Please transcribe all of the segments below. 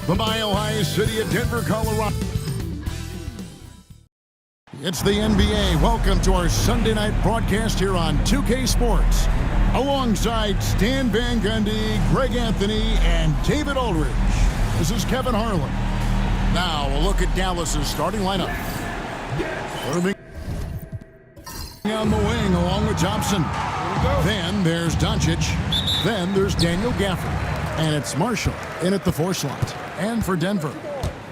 the Mile High city of Denver, Colorado. It's the NBA. Welcome to our Sunday night broadcast here on 2K Sports. Alongside Stan Van Gundy, Greg Anthony, and David Aldridge. This is Kevin Harlan. Now a look at Dallas's starting lineup. Irving on the wing along with Thompson. Then there's Doncic. Then there's Daniel Gafford. And it's Marshall in at the 4 slot. And for Denver,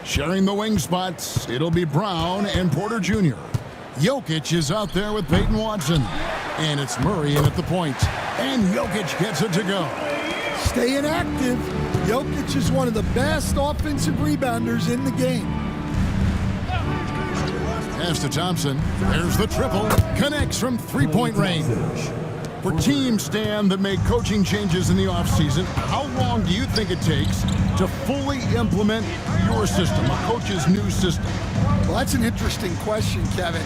sharing the wing spots, it'll be Brown and Porter Jr. Jokic is out there with Peyton Watson. And it's Murray in at the point. And Jokic gets it to go. Staying active. Jokic is one of the best offensive rebounders in the game. Pass to Thompson. There's the triple. Connects from three-point range. For teams, Stan, that make coaching changes in the offseason, how long do you think it takes to fully implement your system, a coach's new system? Well, that's an interesting question, Kevin.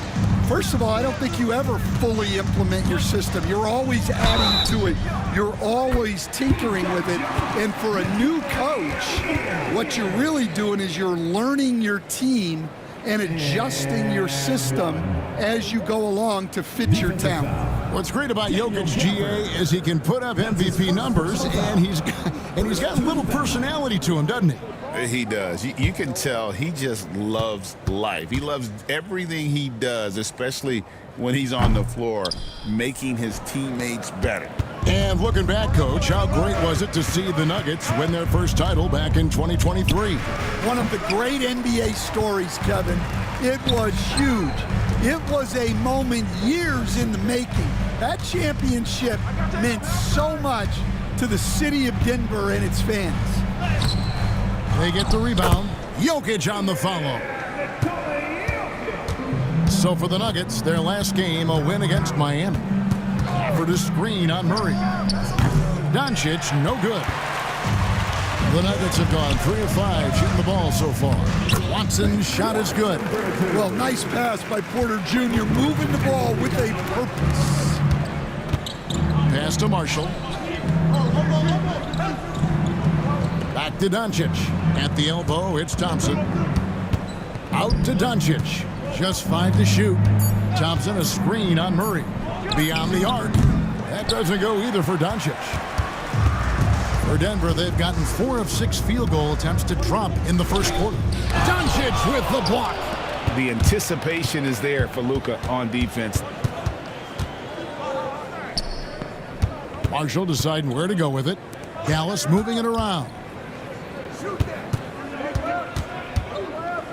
First of all, I don't think you ever fully implement your system. You're always adding to it. You're always tinkering with it. And for a new coach, what you're really doing is you're learning your team and adjusting your system as you go along to fit your talent. What's great about Jokic, GA, is he can put up MVP numbers, and he's got a little personality to him, doesn't he? He does. You can tell he just loves life. He loves everything he does, especially when he's on the floor, making his teammates better. And looking back, Coach, how great was it to see the Nuggets win their first title back in 2023? One of the great NBA stories, Kevin. It was huge. It was a moment years in the making. That championship meant so much to the city of Denver and its fans. They get the rebound. Jokic on the follow. So for the Nuggets, their last game, a win against Miami. Offered a screen on Murray. Doncic, no good. The Nuggets have gone 3 of 5 shooting the ball so far. Watson's shot is good. Well, nice pass by Porter Jr. moving the ball with a purpose. Pass to Marshall. Back to Doncic. At the elbow, it's Thompson. Out to Doncic. Just 5 to shoot. Thompson a screen on Murray. Beyond the arc. That doesn't go either for Doncic. For Denver, they've gotten 4 of 6 field goal attempts to drop in the first quarter. Doncic with the block. The anticipation is there for Luka on defense. Marshall deciding where to go with it. Dallas moving it around.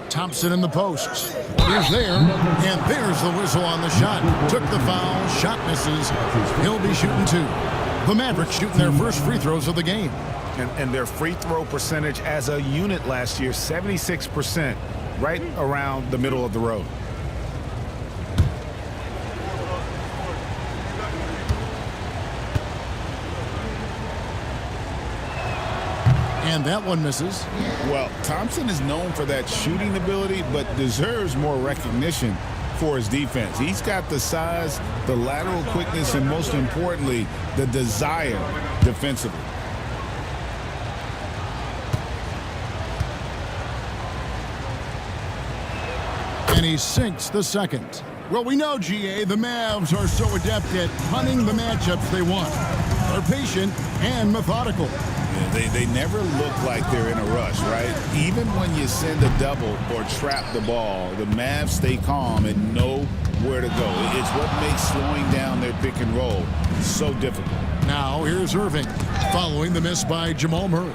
Thompson in the posts. He's there, and there's the whistle on the shot. Took the foul, shot misses. He'll be shooting 2. The Mavericks shooting their first free throws of the game. And their free throw percentage as a unit last year, 76%, right around the middle of the road. And that one misses. Well, Thompson is known for that shooting ability, but deserves more recognition for his defense. He's got the size, the lateral quickness, and most importantly, the desire defensively. And he sinks the second. Well, we know, GA, the Mavs are so adept at punting the matchups they want. They're patient and methodical. They never look like they're in a rush, right? Even when you send a double or trap the ball, the Mavs stay calm and know where to go. It's what makes slowing down their pick and roll so difficult. Now here's Irving, following the miss by Jamal Murray.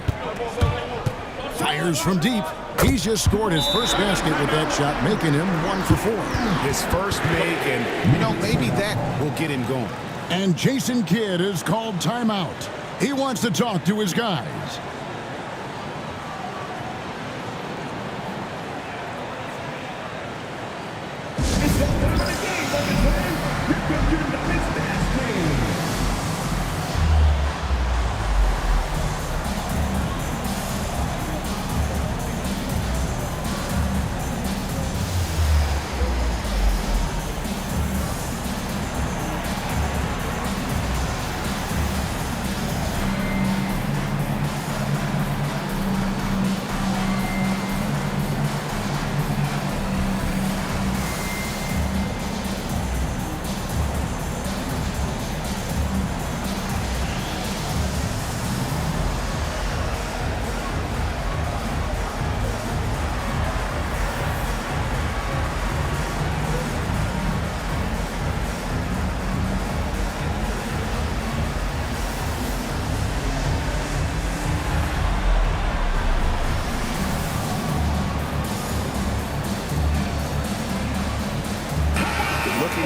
Fires from deep. He's just scored his first basket with that shot, making him 1 for 4. His first make, and, maybe that will get him going. And Jason Kidd is called timeout. He wants to talk to his guys.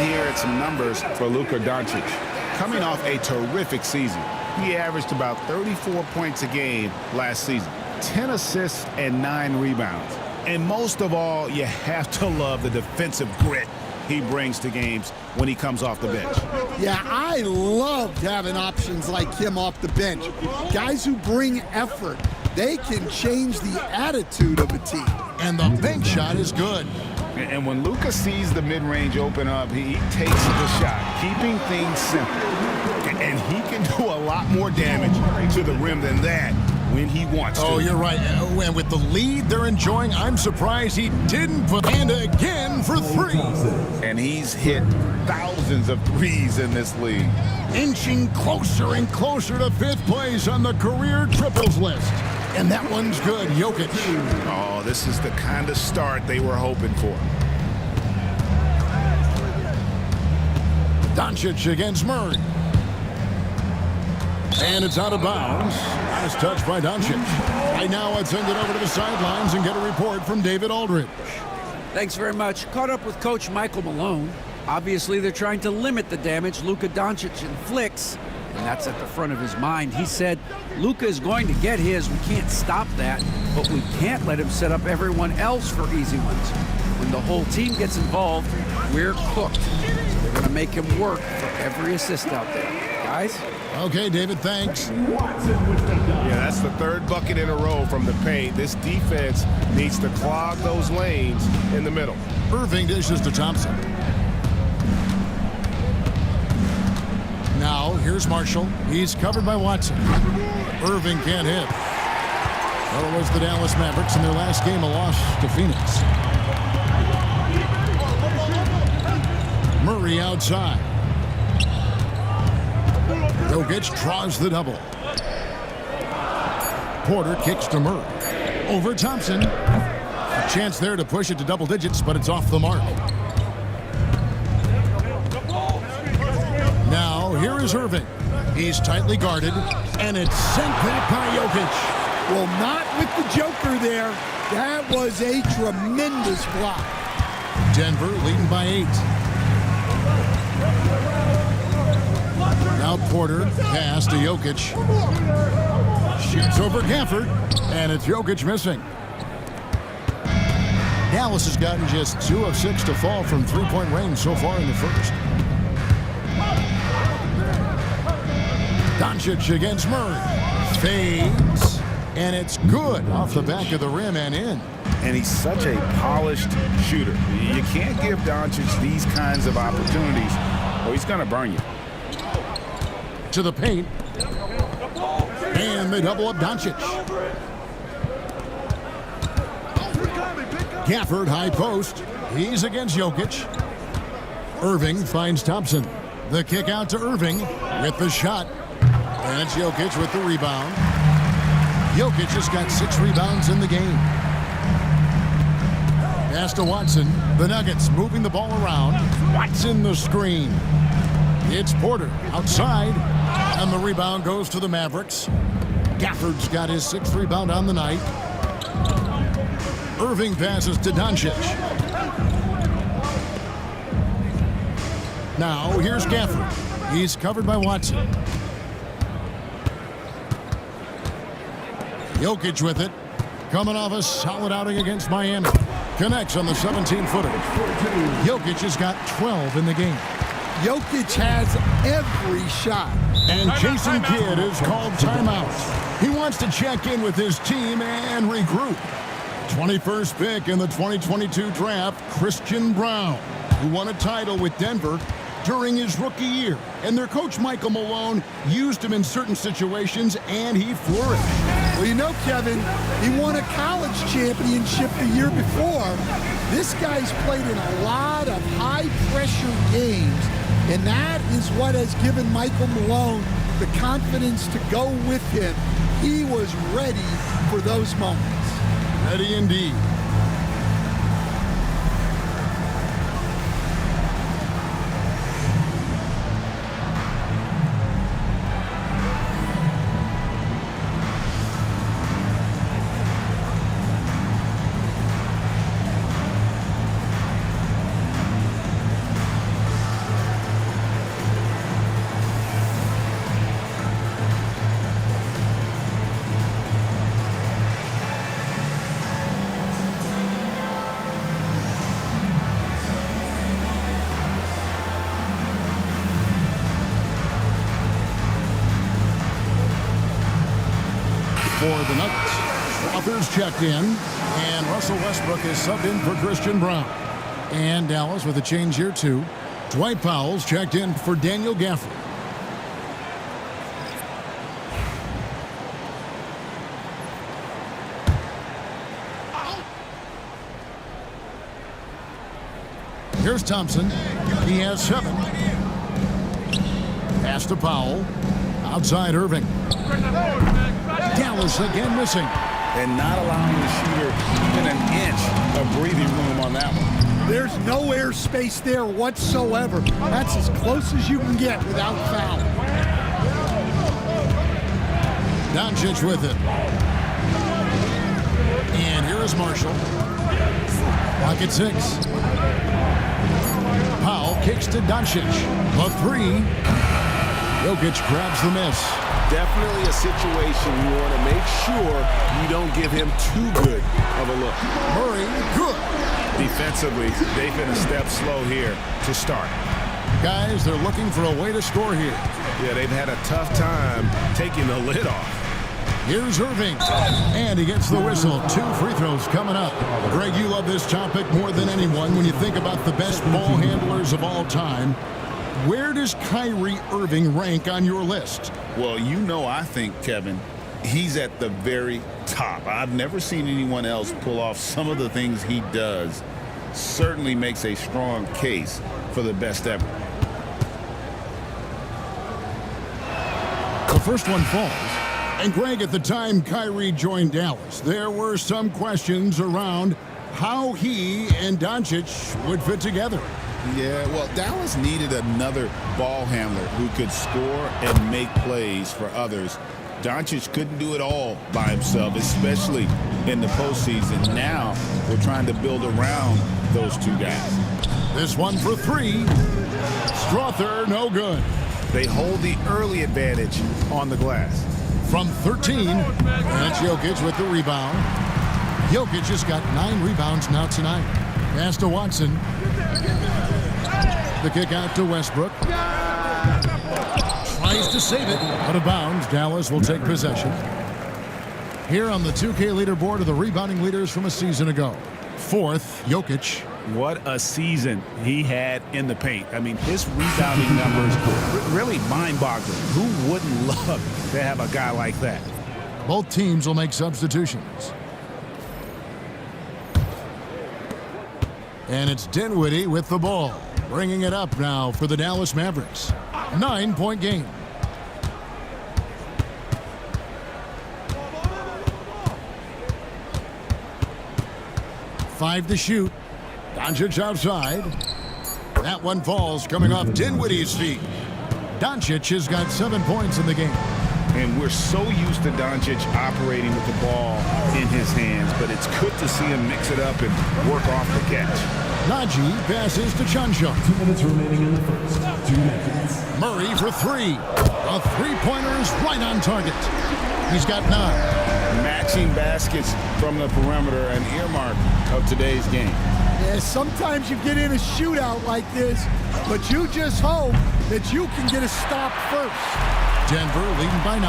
here at some numbers for Luka Doncic. Coming off a terrific season, he averaged about 34 points a game last season, 10 assists and 9 rebounds. And most of all, you have to love the defensive grit he brings to games when he comes off the bench. Yeah, I loved having options like him off the bench. Guys who bring effort. They can change the attitude of a team. And the bank shot is good. And when Luka sees the mid-range open up, he takes the shot, keeping things simple. And he can do a lot more damage to the rim than that when he wants to. Oh, you're right. And with the lead they're enjoying, I'm surprised he didn't put and again for three. And he's hit thousands of threes in this league. Inching closer and closer to fifth place on the career triples list. And that one's good, Jokic. Oh, this is the kind of start they were hoping for. Doncic against Murray. And it's out of bounds. Nice touch by Doncic. Right now, let's send it over to the sidelines and get a report from David Aldridge. Thanks very much. Caught up with Coach Michael Malone. Obviously, they're trying to limit the damage Luka Doncic inflicts, and that's at the front of his mind. He said, Luka is going to get his. We can't stop that, but we can't let him set up everyone else for easy ones. When the whole team gets involved, we're cooked. So they're going to make him work for every assist out there. Guys? Okay, David, thanks. Yeah, that's the third bucket in a row from the paint. This defense needs to clog those lanes in the middle. Irving dishes to Thompson. Now, here's Marshall. He's covered by Watson. Irving can't hit. Well, it was the Dallas Mavericks in their last game, a loss to Phoenix. Murray outside. Jokic draws the double. Porter kicks to Murray. Over Thompson. A chance there to push it to double digits, but it's off the mark. Now, here is Irving. He's tightly guarded, and it's sent back by Jokic. Well, not with the Joker there. That was a tremendous block. Denver leading by 8. Now Porter, pass to Jokic. Shoots over Gafford, and it's Jokic missing. Dallas has gotten just 2 of 6 to fall from three-point range so far in the first. Doncic against Murray. Fades, and it's good off the back of the rim and in. And he's such a polished shooter. You can't give Doncic these kinds of opportunities, or he's going to burn you. To the paint. And they double up Doncic. Gafford, high post. He's against Jokic. Irving finds Thompson. The kick out to Irving with the shot. And it's Jokic with the rebound. Jokic has got 6 rebounds in the game. Pass to Watson. The Nuggets moving the ball around. Watson the screen. It's Porter outside. And the rebound goes to the Mavericks. Gafford's got his 6th rebound on the night. Irving passes to Doncic. Now, here's Gafford. He's covered by Watson. Jokic with it. Coming off a solid outing against Miami. Connects on the 17-footer. Jokic has got 12 in the game. Jokic has every shot. And Jason Kidd is called timeout. He wants to check in with his team and regroup. 21st pick in the 2022 draft, Christian Braun, who won a title with Denver during his rookie year. And their coach, Michael Malone, used him in certain situations, and he flourished. Well, you know, Kevin, he won a college championship the year before. This guy's played in a lot of high-pressure games, and that is what has given Michael Malone the confidence to go with him. He was ready for those moments. Ready indeed. checked in, and Russell Westbrook is subbed in for Christian Brown. And Dallas with a change here, too. Dwight Powell's checked in for Daniel Gafford. Here's Thompson. He has 7. Pass to Powell. Outside Irving. Dallas again missing. And not allowing the shooter even an inch of breathing room on that one. There's no air space there whatsoever. That's as close as you can get without foul. Doncic with it. And here is Marshall. Clock at 6. Powell kicks to Doncic. The 3. Jokic grabs the miss. Definitely a situation you want to make sure you don't give him too good of a look. Murray, good. Defensively, they've been a step slow here to start. Guys, they're looking for a way to score here. Yeah, they've had a tough time taking the lid off. Here's Irving. And he gets the whistle. 2 free throws coming up. Greg, you love this topic more than anyone when you think about the best ball handlers of all time. Where does Kyrie Irving rank on your list? Well, you know, I think, Kevin, he's at the very top. I've never seen anyone else pull off some of the things he does. Certainly makes a strong case for the best ever. The first one falls. And Greg, at the time Kyrie joined Dallas, there were some questions around how he and Doncic would fit together. Yeah, well, Dallas needed another ball handler who could score and make plays for others. Doncic couldn't do it all by himself, especially in the postseason. Now they're trying to build around those 2 guys. This one for 3. Strother, no good. They hold the early advantage on the glass. From 13, that's Jokic with the rebound. Jokic has got 9 rebounds now tonight. Pass to Watson. The kick out to Westbrook. Tries to save it. Out of bounds. Dallas will take possession. Here on the 2K leaderboard are the rebounding leaders from a season ago. 4th, Jokic. What a season he had in the paint. I mean, his rebounding numbers really mind-boggling. Who wouldn't love to have a guy like that? Both teams will make substitutions. And it's Dinwiddie with the ball. Bringing it up now for the Dallas Mavericks. 9-point game. Five to shoot. Doncic outside. That one falls coming off Dinwiddie's feet. Doncic has got 7 points in the game. And we're so used to Doncic operating with the ball in his hands, but it's good to see him mix it up and work off the catch. Najee passes to Chanshaw. 2 minutes remaining in the first. 2 minutes. Murray for 3. A three-pointer is right on target. He's got 9. Matching baskets from the perimeter, an earmark of today's game. Yeah, sometimes you get in a shootout like this, but you just hope that you can get a stop first. Denver leading by 9.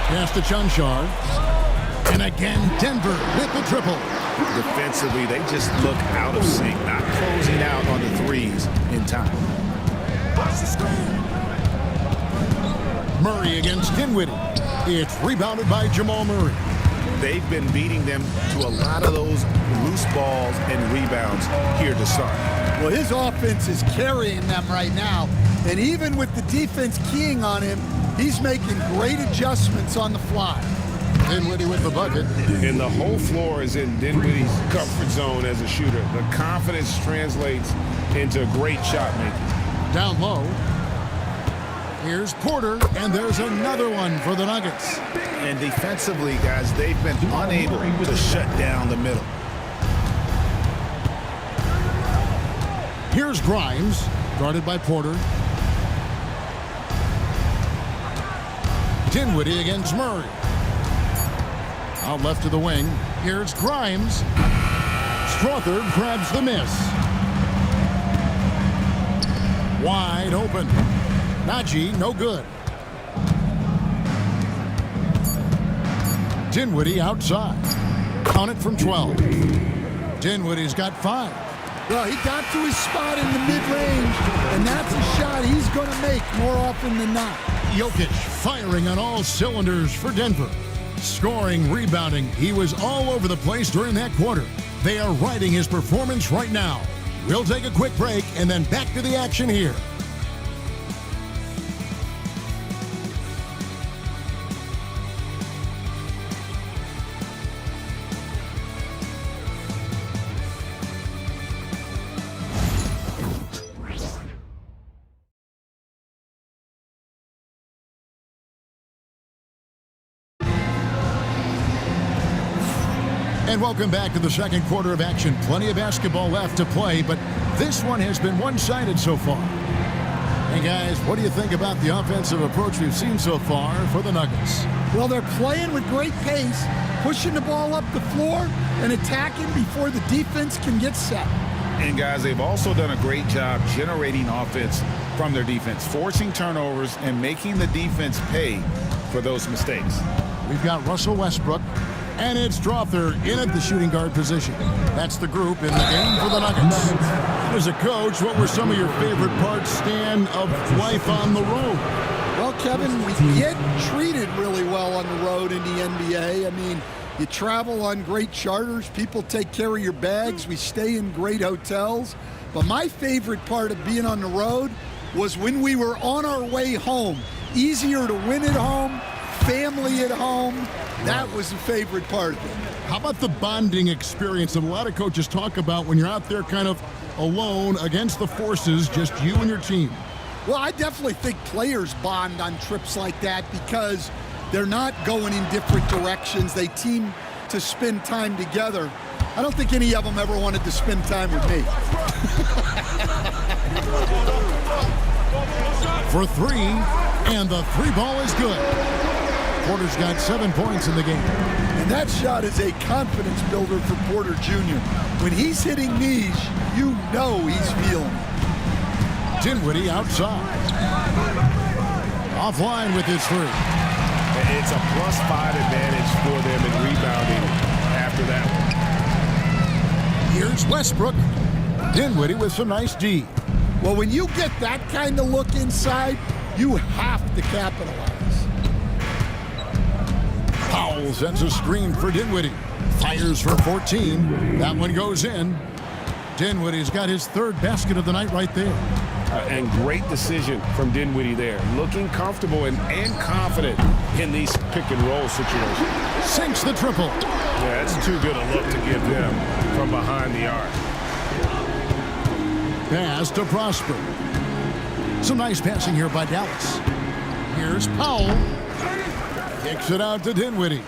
Pass to Chanshaw. And again, Denver with the triple. Defensively, they just look out of sync, not closing out on the threes in time. Murray against Dinwiddie. It's rebounded by Jamal Murray. They've been beating them to a lot of those loose balls and rebounds here to start. Well, his offense is carrying them right now. And even with the defense keying on him, he's making great adjustments on the fly. Dinwiddie with the bucket. And the whole floor is in Dinwiddie's comfort zone as a shooter. The confidence translates into great shot making. Down low. Here's Porter, and there's another one for the Nuggets. And defensively, guys, they've been unable to shut down the middle. Here's Grimes, guarded by Porter. Dinwiddie against Murray. Out left to the wing. Here's Grimes. Strother grabs the miss. Wide open. Najee, no good. Dinwiddie outside. Count it from 12. Dinwiddie's got 5. Well, he got to his spot in the mid-range, and that's a shot he's going to make more often than not. Jokic firing on all cylinders for Denver. Scoring, rebounding, he was all over the place during that quarter. They are riding his performance right now. We'll take a quick break and then back to the action here. And welcome back to the second quarter of action. Plenty of basketball left to play, but this one has been one-sided so far. Hey guys, what do you think about the offensive approach we've seen so far for the Nuggets? Well, they're playing with great pace, pushing the ball up the floor and attacking before the defense can get set. And guys, they've also done a great job generating offense from their defense, forcing turnovers and making the defense pay for those mistakes. We've got Russell Westbrook, and it's Strother in at the shooting guard position. That's the group in the game for the Nuggets. As a coach, what were some of your favorite parts, Stan, of life on the road? Well, Kevin, we get treated really well on the road in the NBA. I mean, you travel on great charters. People take care of your bags. We stay in great hotels. But my favorite part of being on the road was when we were on our way home. Easier to win at home, family at home. That was the favorite part of it. How about the bonding experience that a lot of coaches talk about when you're out there kind of alone against the forces, just you and your team? Well, I definitely think players bond on trips like that because they're not going in different directions. They team to spend time together. I don't think any of them ever wanted to spend time with me. For 3, and the 3 ball is good. Porter's got 7 points in the game. And that shot is a confidence builder for Porter Jr. When he's hitting these, you know he's feeling it. Dinwiddie outside. Offline with his 3. It's a +5 advantage for them in rebounding after that one. Here's Westbrook. Dinwiddie with some nice D. Well, when you get that kind of look inside, you have to capitalize. Powell sends a screen for Dinwiddie. Fires for 14. That one goes in. Dinwiddie's got his 3rd basket of the night right there. And great decision from Dinwiddie there. Looking comfortable and confident in these pick-and-roll situations. Sinks the triple. Yeah, that's too good a look to give them from behind the arc. Pass to Prosper. Some nice passing here by Dallas. Here's Powell. Kicks it out to Dinwiddie.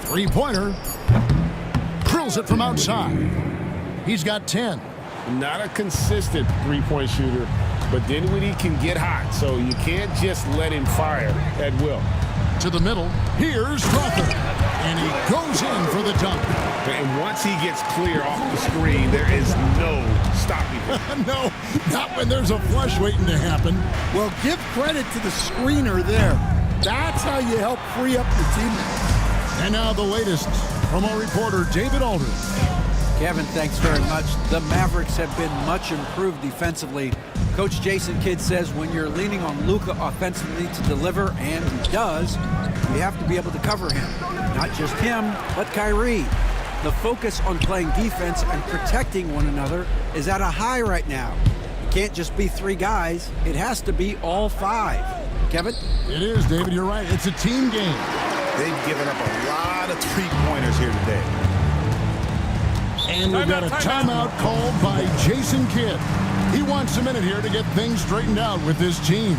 Three-pointer. Drills it from outside. He's got 10. Not a consistent three-point shooter, but Dinwiddie can get hot, so you can't just let him fire at will. To the middle. Here's Strother. And he goes in for the dunk. And once he gets clear off the screen, there is no stopping him. No, not when there's a flush waiting to happen. Well, give credit to the screener there. That's how you help free up the team. And now the latest from our reporter, David Aldridge. Kevin, thanks very much. The Mavericks have been much improved defensively. Coach Jason Kidd says when you're leaning on Luka offensively to deliver, and he does, you have to be able to cover him. Not just him, but Kyrie. The focus on playing defense and protecting one another is at a high right now. It can't just be 3 guys. It has to be all 5. Kevin? It is, David. You're right. It's a team game. They've given up a lot of three-pointers here today. And we've got a timeout called by Jason Kidd. He wants a minute here to get things straightened out with his team.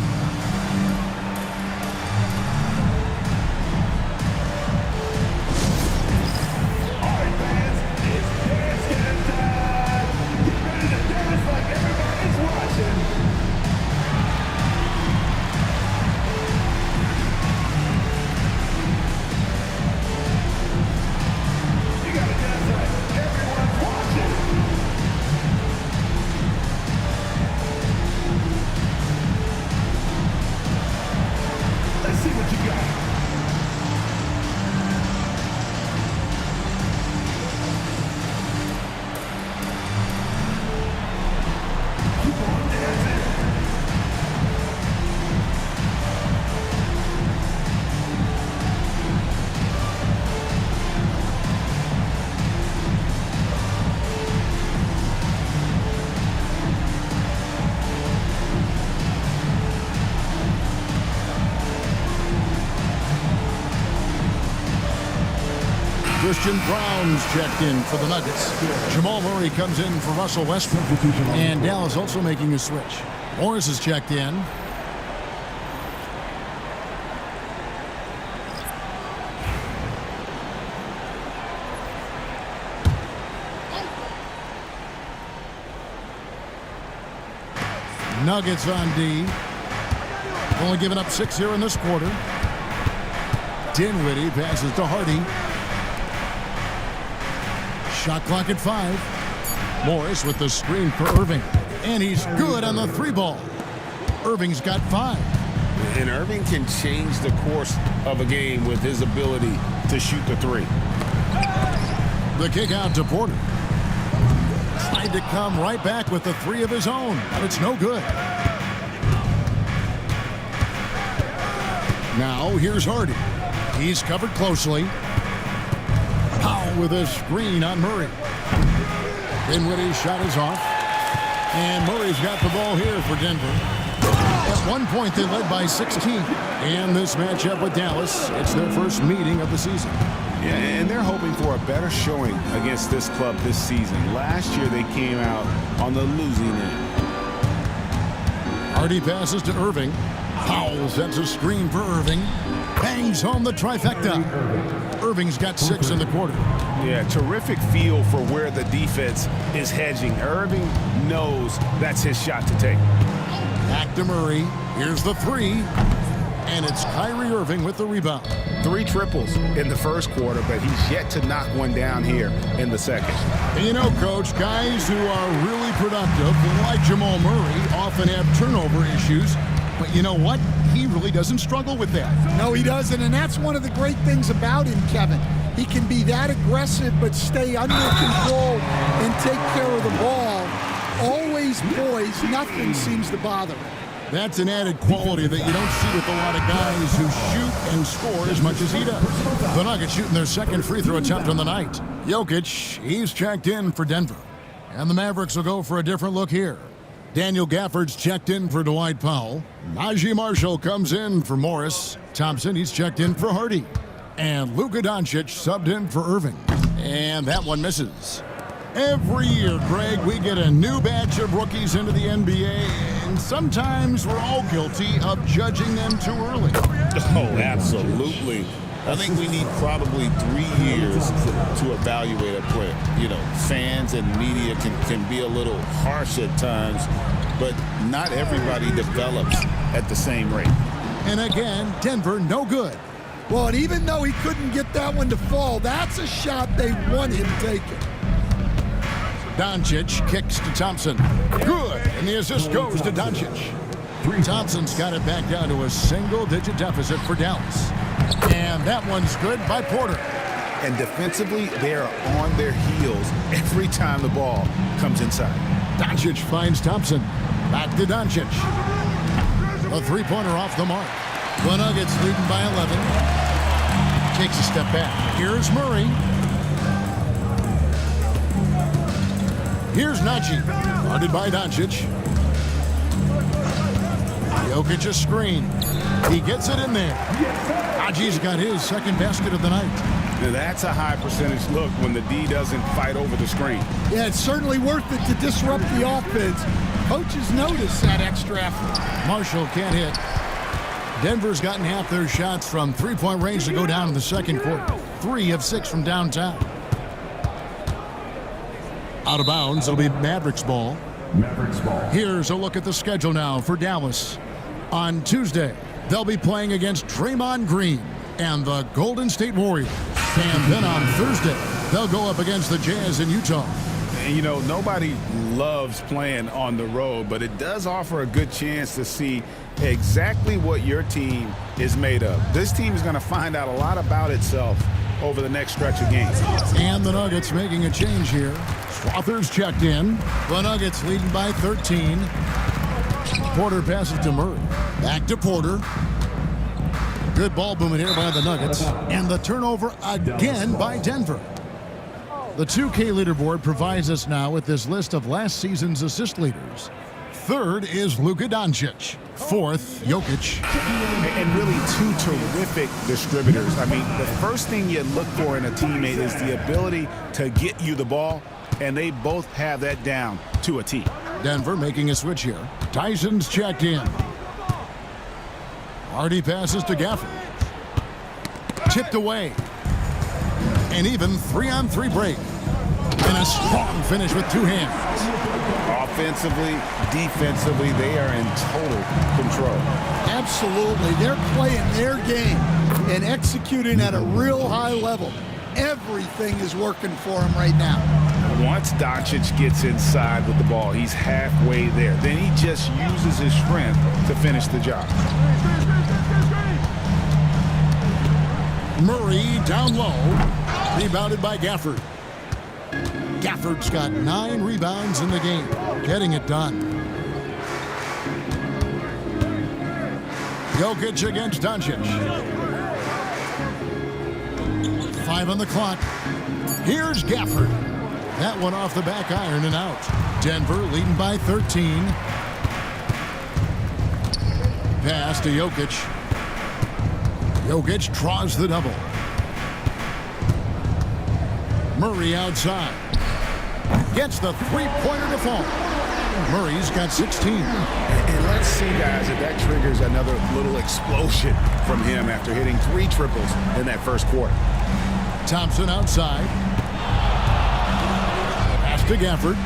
Christian Brown's checked in for the Nuggets. Jamal Murray comes in for Russell Westbrook. And Dallas also making a switch. Morris is checked in. Nuggets on D. Only giving up 6 here in this quarter. Dinwiddie passes to Hardy. Shot clock at 5. Morris with the screen for Irving. And he's good on the 3 ball. Irving's got 5. And Irving can change the course of a game with his ability to shoot the 3. The kick out to Porter. Tried to come right back with the 3 of his own, but it's no good. Now here's Hardy. He's covered closely. Powell with a screen on Murray. Dinwiddie's shot is off. And Murray's got the ball here for Denver. At one point, they led by 16. And this matchup with Dallas, it's their first meeting of the season. Yeah, and they're hoping for a better showing against this club this season. Last year, they came out on the losing end. Hardy passes to Irving. Powell sets a screen for Irving. Bangs home the trifecta. Irving's got 6 in the quarter. Yeah, terrific feel for where the defense is hedging. Irving knows that's his shot to take. Back to Murray. Here's the 3. And it's Kyrie Irving with the rebound. 3 triples in the first quarter, but he's yet to knock one down here in the second. And you know, Coach, guys who are really productive, like Jamal Murray, often have turnover issues. But you know what? He really doesn't struggle with that. No, he doesn't, and that's one of the great things about him, Kevin. He can be that aggressive but stay under control and take care of the ball. Always poised, nothing seems to bother him. That's an added quality that you don't see with a lot of guys who shoot and score as much as he does. The Nuggets shooting their second free throw attempt on the night. Jokic, he's checked in for Denver. And the Mavericks will go for a different look here. Daniel Gafford's checked in for Dwight Powell. Najee Marshall comes in for Morris. Thompson, he's checked in for Hardy. And Luka Doncic subbed in for Irving. And that one misses. Every year, Greg, we get a new batch of rookies into the NBA, and sometimes we're all guilty of judging them too early. Oh, absolutely. I think we need probably 3 years to evaluate a player. You know, fans and media can be a little harsh at times, but not everybody develops at the same rate. And again, Denver no good. Well, and even though he couldn't get that one to fall, that's a shot they want him taking. Doncic kicks to Thompson. Good. And the assist goes to Doncic. Thompson's got it back down to a single-digit deficit for Dallas. And that one's good by Porter. And defensively, they are on their heels every time the ball comes inside. Doncic finds Thompson. Back to Doncic. A three-pointer off the mark. The Nuggets leading by 11. Takes a step back. Here's Murray. Here's Najee, guarded by Doncic. Jokic a screen. He gets it in there. Najee's got his second basket of the night. Now that's a high percentage look when the D doesn't fight over the screen. Yeah, it's certainly worth it to disrupt the offense. Coaches notice that extra effort. Marshall can't hit. Denver's gotten half their shots from three-point range to go down in the second quarter. 3 of 6 from downtown. Out of bounds, it'll be Mavericks ball. Mavericks ball. Here's a look at the schedule now for Dallas. On Tuesday, they'll be playing against Draymond Green and the Golden State Warriors. And then on Thursday, they'll go up against the Jazz in Utah. And you know, nobody loves playing on the road, but it does offer a good chance to see exactly what your team is made of. This team is going to find out a lot about itself over the next stretch of games. And the Nuggets making a change here. Slaughter's checked in. The Nuggets leading by 13. Porter passes to Murray. Back to Porter. Good ball movement here by the Nuggets. And the turnover again by Denver. The 2K leaderboard provides us now with this list of last season's assist leaders. Third is Luka Doncic. Fourth, Jokic. And really two terrific distributors. I mean, the first thing you look for in a teammate is the ability to get you the ball, and they both have that down to a T. Denver making a switch here. Tyson's checked in. Hardy passes to Gafford. Tipped away. And even 3-on-3 break. And a strong finish with two hands. Offensively, defensively, they are in total control. Absolutely. They're playing their game and executing at a real high level. Everything is working for them right now. Once Doncic gets inside with the ball, he's halfway there. Then he just uses his strength to finish the job. Murray down low. Rebounded by Gafford. Gafford's got 9 rebounds in the game. Getting it done. Jokic against Doncic. 5 on the clock. Here's Gafford. That one off the back iron and out. Denver leading by 13. Pass to Jokic. Jokic draws the double. Murray outside. Gets the three-pointer to fall. Murray's got 16. And let's see, guys, if that triggers another little explosion from him after hitting 3 triples in that first quarter. Thompson outside. Pass to Gafford.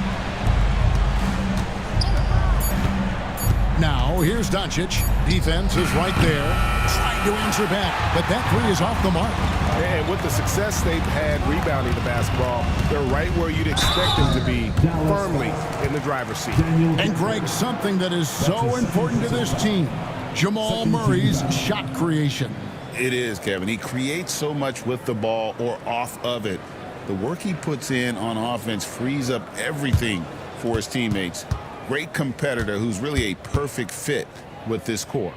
Now, here's Doncic. Defense is right there. Trying to answer back, but that 3 is off the mark. And with the success they've had rebounding the basketball, they're right where you'd expect them to be, firmly in the driver's seat. And Greg, something that is so important to this team, Jamal Murray's shot creation. It is, Kevin. He creates so much with the ball or off of it. The work he puts in on offense frees up everything for his teammates. Great competitor who's really a perfect fit with this core.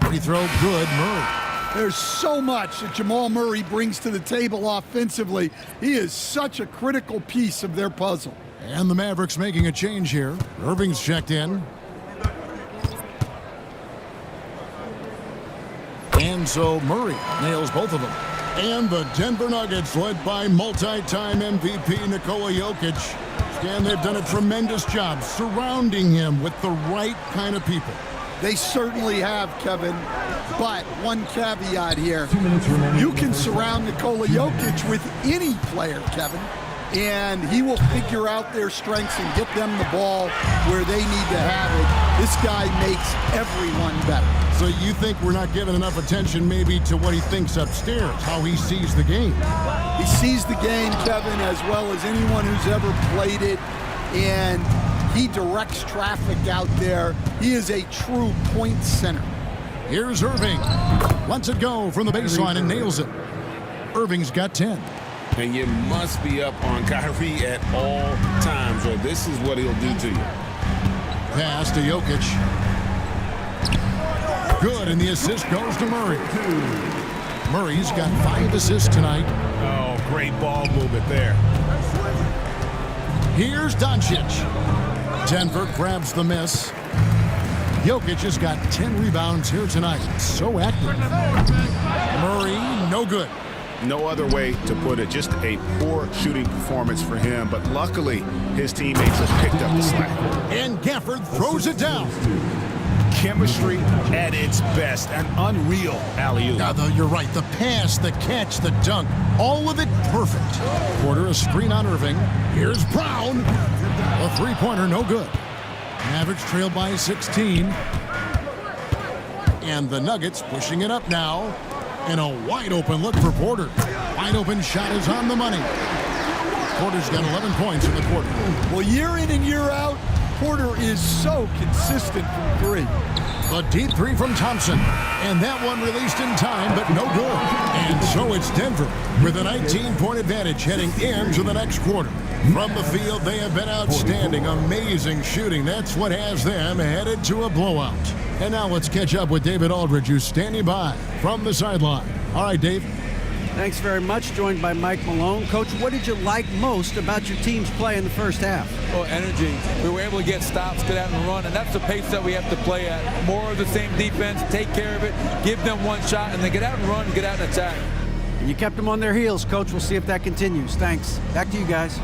Free throw good, Murray. There's so much that Jamal Murray brings to the table offensively. He is such a critical piece of their puzzle. And the Mavericks making a change here. Irving's checked in. And so Murray nails both of them. And the Denver Nuggets, led by multi-time MVP Nikola Jokic. And they've done a tremendous job surrounding him with the right kind of people. They certainly have, Kevin. But one caveat here. You can surround Nikola Jokic with any player, Kevin, and he will figure out their strengths and get them the ball where they need to have it. This guy makes everyone better. So you think we're not giving enough attention maybe to what he thinks upstairs, how he sees the game? He sees the game, Kevin, as well as anyone who's ever played it, and he directs traffic out there. He is a true point center. Here's Irving. Lets it go from the baseline and nails it. Irving's got 10. And you must be up on Kyrie at all times, or this is what he'll do to you. Pass to Jokic. Good, and the assist goes to Murray. Murray's got 5 assists tonight. Oh, great ball movement there. Here's Doncic. Denver grabs the miss. Jokic has got 10 rebounds here tonight. So active. Murray, no good. No other way to put it. Just a poor shooting performance for him. But luckily, his teammates have picked up the slack. And Gafford throws it down. Chemistry at its best. An unreal alley-oop. Now, though, you're right. The pass, the catch, the dunk, all of it perfect. Porter, a screen on Irving. Here's Brown. A three-pointer, no good. Mavericks trail by 16. And the Nuggets pushing it up now. And a wide-open look for Porter. Wide-open shot is on the money. Porter's got 11 points in the quarter. Well, year in and year out, Porter is so consistent from 3. A deep 3 from Thompson. And that one released in time, but no good. And so it's Denver with a 19-point advantage heading into the next quarter. From the field, they have been outstanding. Amazing shooting. That's what has them headed to a blowout. And now let's catch up with David Aldridge, who's standing by from the sideline. All right, Dave. Thanks very much. Joined by Mike Malone. Coach, what did you like most about your team's play in the first half? Well, energy. We were able to get stops, get out and run, and that's the pace that we have to play at. More of the same defense, take care of it, give them one shot, and then get out and run, get out and attack. And you kept them on their heels, Coach. We'll see if that continues. Thanks. Back to you guys.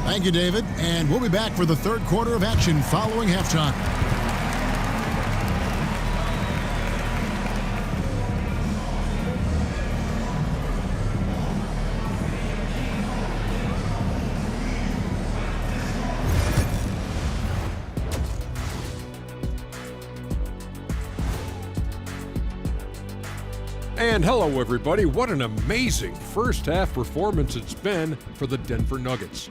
Thank you, David. And we'll be back for the third quarter of action following halftime. And hello, everybody. What an amazing first half performance it's been for the Denver Nuggets.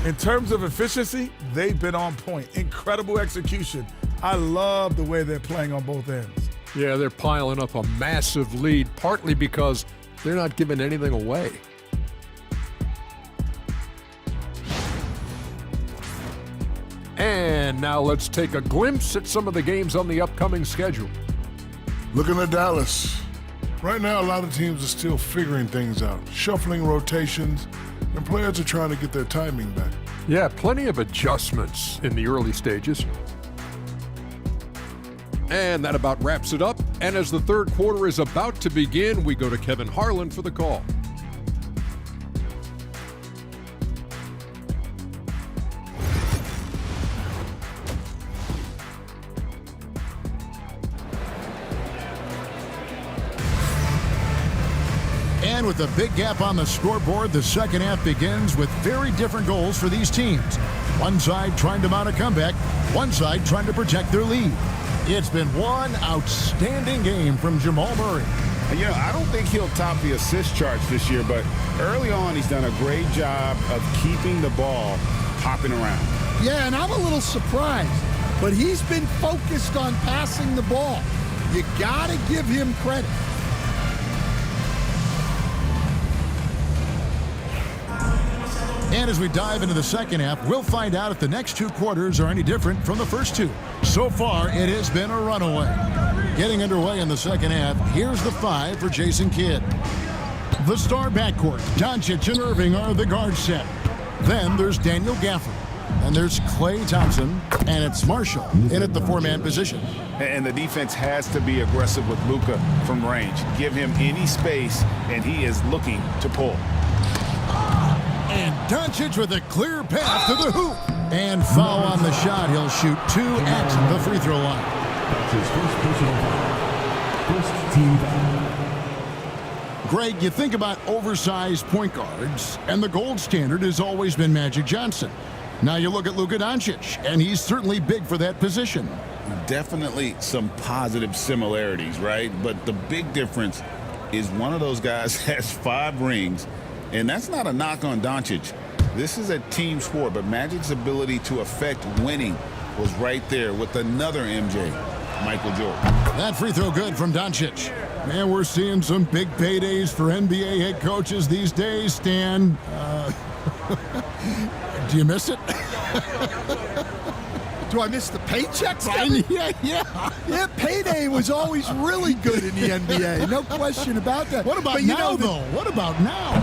In terms of efficiency, they've been on point. Incredible execution. I love the way they're playing on both ends. Yeah, they're piling up a massive lead, partly because they're not giving anything away. And now let's take a glimpse at some of the games on the upcoming schedule. Looking at Dallas. Right now, a lot of teams are still figuring things out, shuffling rotations, and players are trying to get their timing back. Yeah, plenty of adjustments in the early stages. And that about wraps it up. And as the third quarter is about to begin, we go to Kevin Harlan for the call. And with a big gap on the scoreboard, the second half begins with very different goals for these teams. One side trying to mount a comeback, one side trying to protect their lead. It's been one outstanding game from Jamal Murray. And, you know, I don't think he'll top the assist charts this year, but early on he's done a great job of keeping the ball hopping around. Yeah, and I'm a little surprised, but he's been focused on passing the ball. You got to give him credit. And as we dive into the second half, we'll find out if the next two quarters are any different from the first two. So far, it has been a runaway. Getting underway in the second half, here's the five for Jason Kidd. The star backcourt, Doncic and Irving are the guard set. Then there's Daniel Gafford. And there's Klay Thompson, and it's Marshall in at the four-man position. And the defense has to be aggressive with Luka from range. Give him any space, and he is looking to pull. And Doncic with a clear path to the hoop. And foul on the shot. He'll shoot two at the free throw line. That's his first personal foul. First team foul. Greg, you think about oversized point guards, and the gold standard has always been Magic Johnson. Now you look at Luka Doncic, and he's certainly big for that position. Definitely some positive similarities, right? But the big difference is one of those guys has 5 rings, and that's not a knock on Doncic. This is a team sport, but Magic's ability to affect winning was right there with another MJ, Michael Jordan. That free throw good from Doncic. Man, we're seeing some big paydays for NBA head coaches these days, Stan. Do you miss it? Do I miss the paychecks? Yeah. Payday was always really good in the NBA. No question about that. What about now, though? What about now?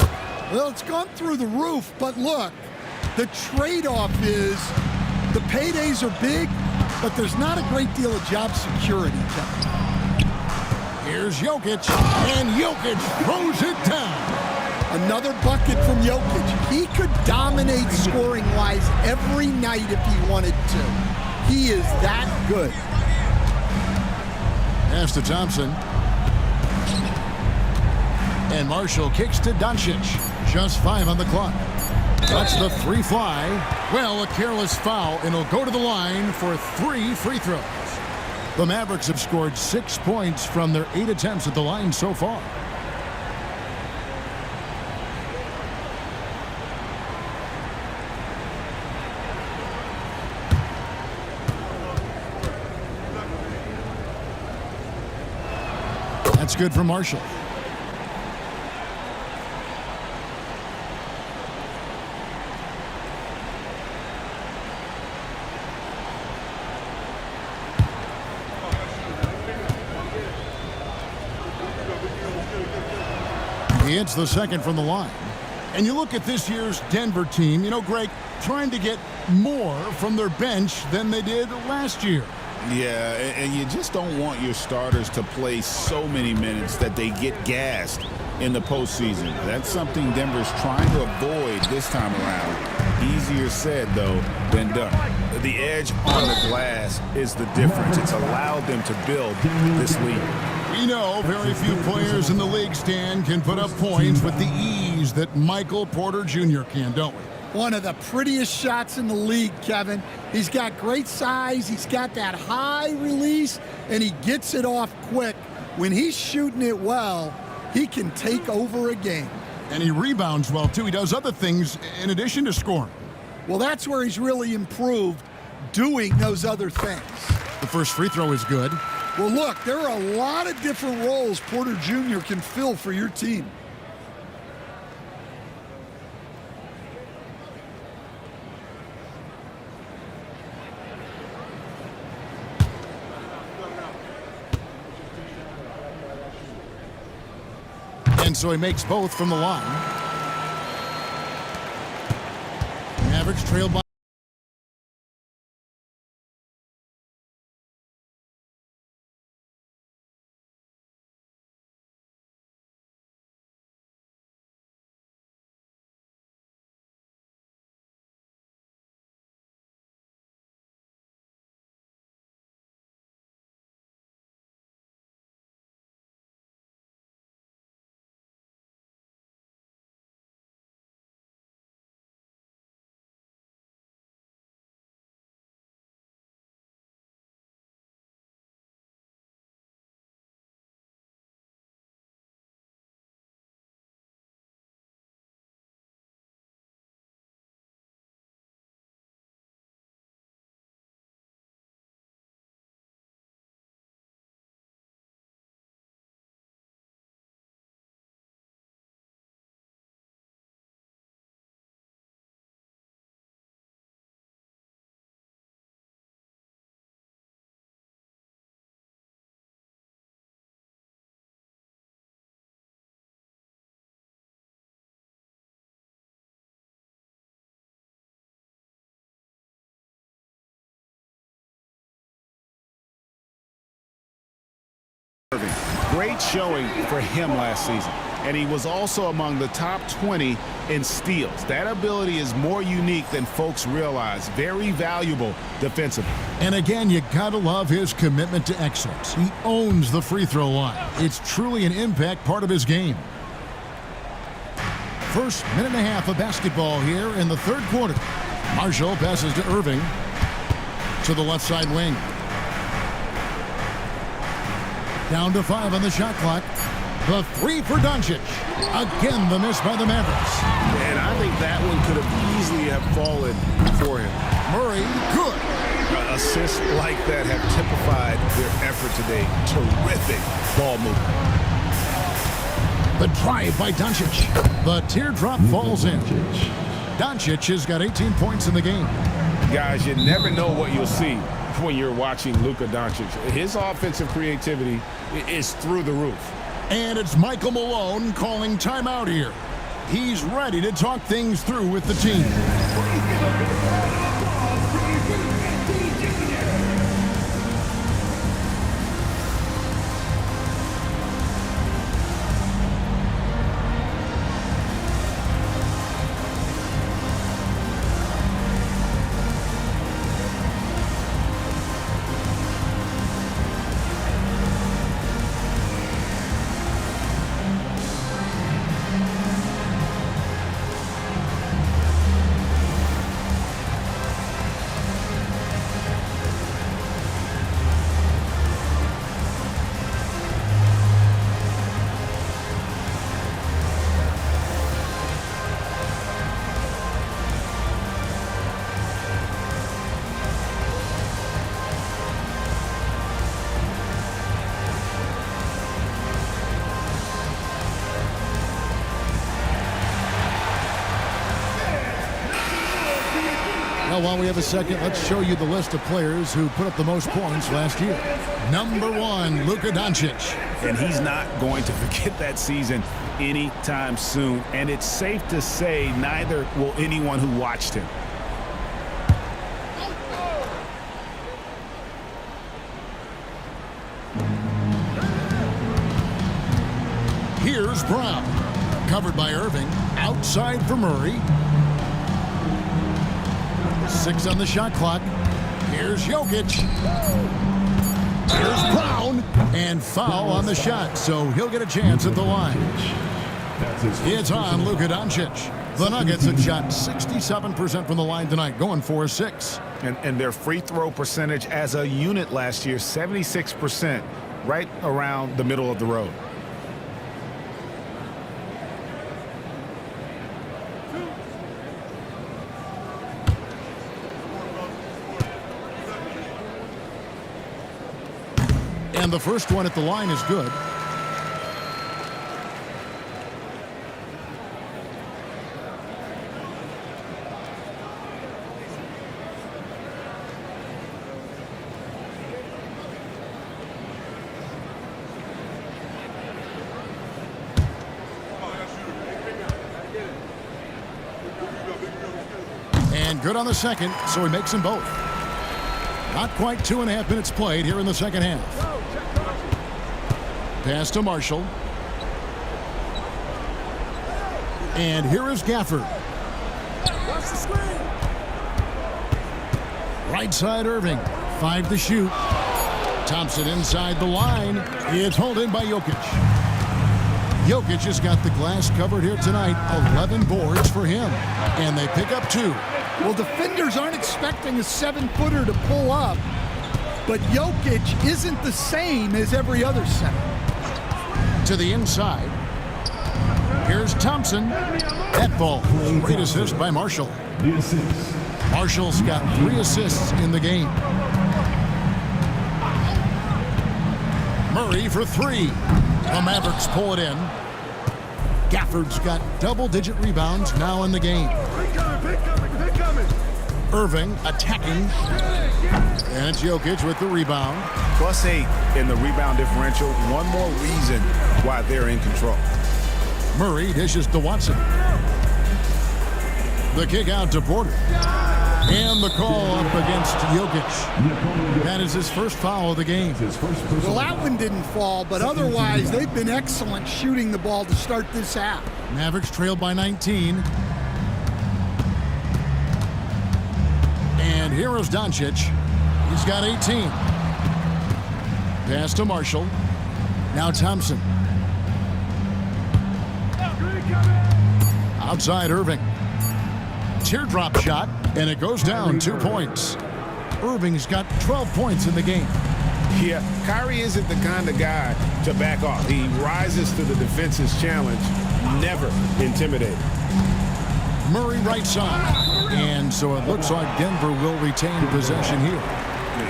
Well, it's gone through the roof, but look, the trade-off is the paydays are big, but there's not a great deal of job security, Kevin. Here's Jokic, and Jokic throws it down. Another bucket from Jokic. He could dominate scoring-wise every night if he wanted to. He is that good. Pass to Thompson. And Marshall kicks to Doncic. Just 5 on the clock. That's the 3 fly. Well, a careless foul, and he'll go to the line for 3 free throws. The Mavericks have scored 6 points from their 8 attempts at the line so far. That's good for Marshall. He hits the second from the line. And you look at this year's Denver team, Greg, trying to get more from their bench than they did last year. Yeah, and you just don't want your starters to play so many minutes that they get gassed in the postseason. That's something Denver's trying to avoid this time around. Easier said, though, than done. The edge on the glass is the difference. It's allowed them to build this lead. We know very few players in the league, Stan, can put up points with the ease that Michael Porter Jr. can, don't we? One of the prettiest shots in the league, Kevin. He's got great size, he's got that high release, and he gets it off quick. When he's shooting it well, he can take over a game. And he rebounds well, too. He does other things in addition to scoring. Well, that's where he's really improved, doing those other things. The first free throw is good. Well, look, there are a lot of different roles Porter Jr. can fill for your team. And so he makes both from the line. Mavericks trail by. Great showing for him last season. And he was also among the top 20 in steals. That ability is more unique than folks realize. Very valuable defensively. And again, you gotta love his commitment to excellence. He owns the free throw line. It's truly an impact part of his game. First minute and a half of basketball here in the third quarter. Marshall passes to Irving to the left side wing. Down to 5 on the shot clock. The three for Doncic. Again, the miss by the Mavericks. And I think that one could have easily have fallen for him. Murray, good. Assists like that have typified their effort today. Terrific ball movement. The drive by Doncic. The teardrop falls in. Doncic has got 18 points in the game. Guys, you never know what you'll see when you're watching Luka Doncic. His offensive creativity is through the roof. And it's Michael Malone calling timeout here. He's ready to talk things through with the team. Well, while we have a second, let's show you the list of players who put up the most points last year. Number 1, Luka Doncic. And he's not going to forget that season anytime soon. And it's safe to say neither will anyone who watched him. Here's Brown. Covered by Irving. Outside for Murray. 6 on the shot clock. Here's Jokic. Here's Brown. And foul on the shot, so he'll get a chance at the line. It's on Luka Doncic. The Nuggets have shot 67% from the line tonight, going 4-6. And their free throw percentage as a unit last year, 76%, right around the middle of the road. And the first one at the line is good. And good on the second, so he makes them both. Not quite 2.5 minutes played here in the second half. Pass to Marshall. And here is Gafford. Watch the screen. Right side Irving. 5 to shoot. Thompson inside the line. It's hauled in by Jokic. Jokic has got the glass covered here tonight. 11 boards for him. And they pick up 2. Well, defenders aren't expecting a 7-footer to pull up, but Jokic isn't the same as every other center. To the inside. Here's Thompson. That ball. Great assist by Marshall. Marshall's got 3 assists in the game. Murray for 3. The Mavericks pull it in. Gafford's got double-digit rebounds now in the game. Irving attacking. And it's Jokic with the rebound. +8 in the rebound differential. One more reason why they're in control. Murray dishes to Watson. The kick out to Porter. And the call up against Jokic. That is his first foul of the game. Well, that one didn't fall, but otherwise they've been excellent shooting the ball to start this half. Mavericks trailed by 19. And here is Doncic. He's got 18. Pass to Marshall. Now Thompson. Outside Irving. Teardrop shot, and it goes down 2 points. Irving's got 12 points in the game. Yeah, Kyrie isn't the kind of guy to back off. He rises to the defense's challenge, never intimidated. Murray right side. And so it looks like Denver will retain possession here.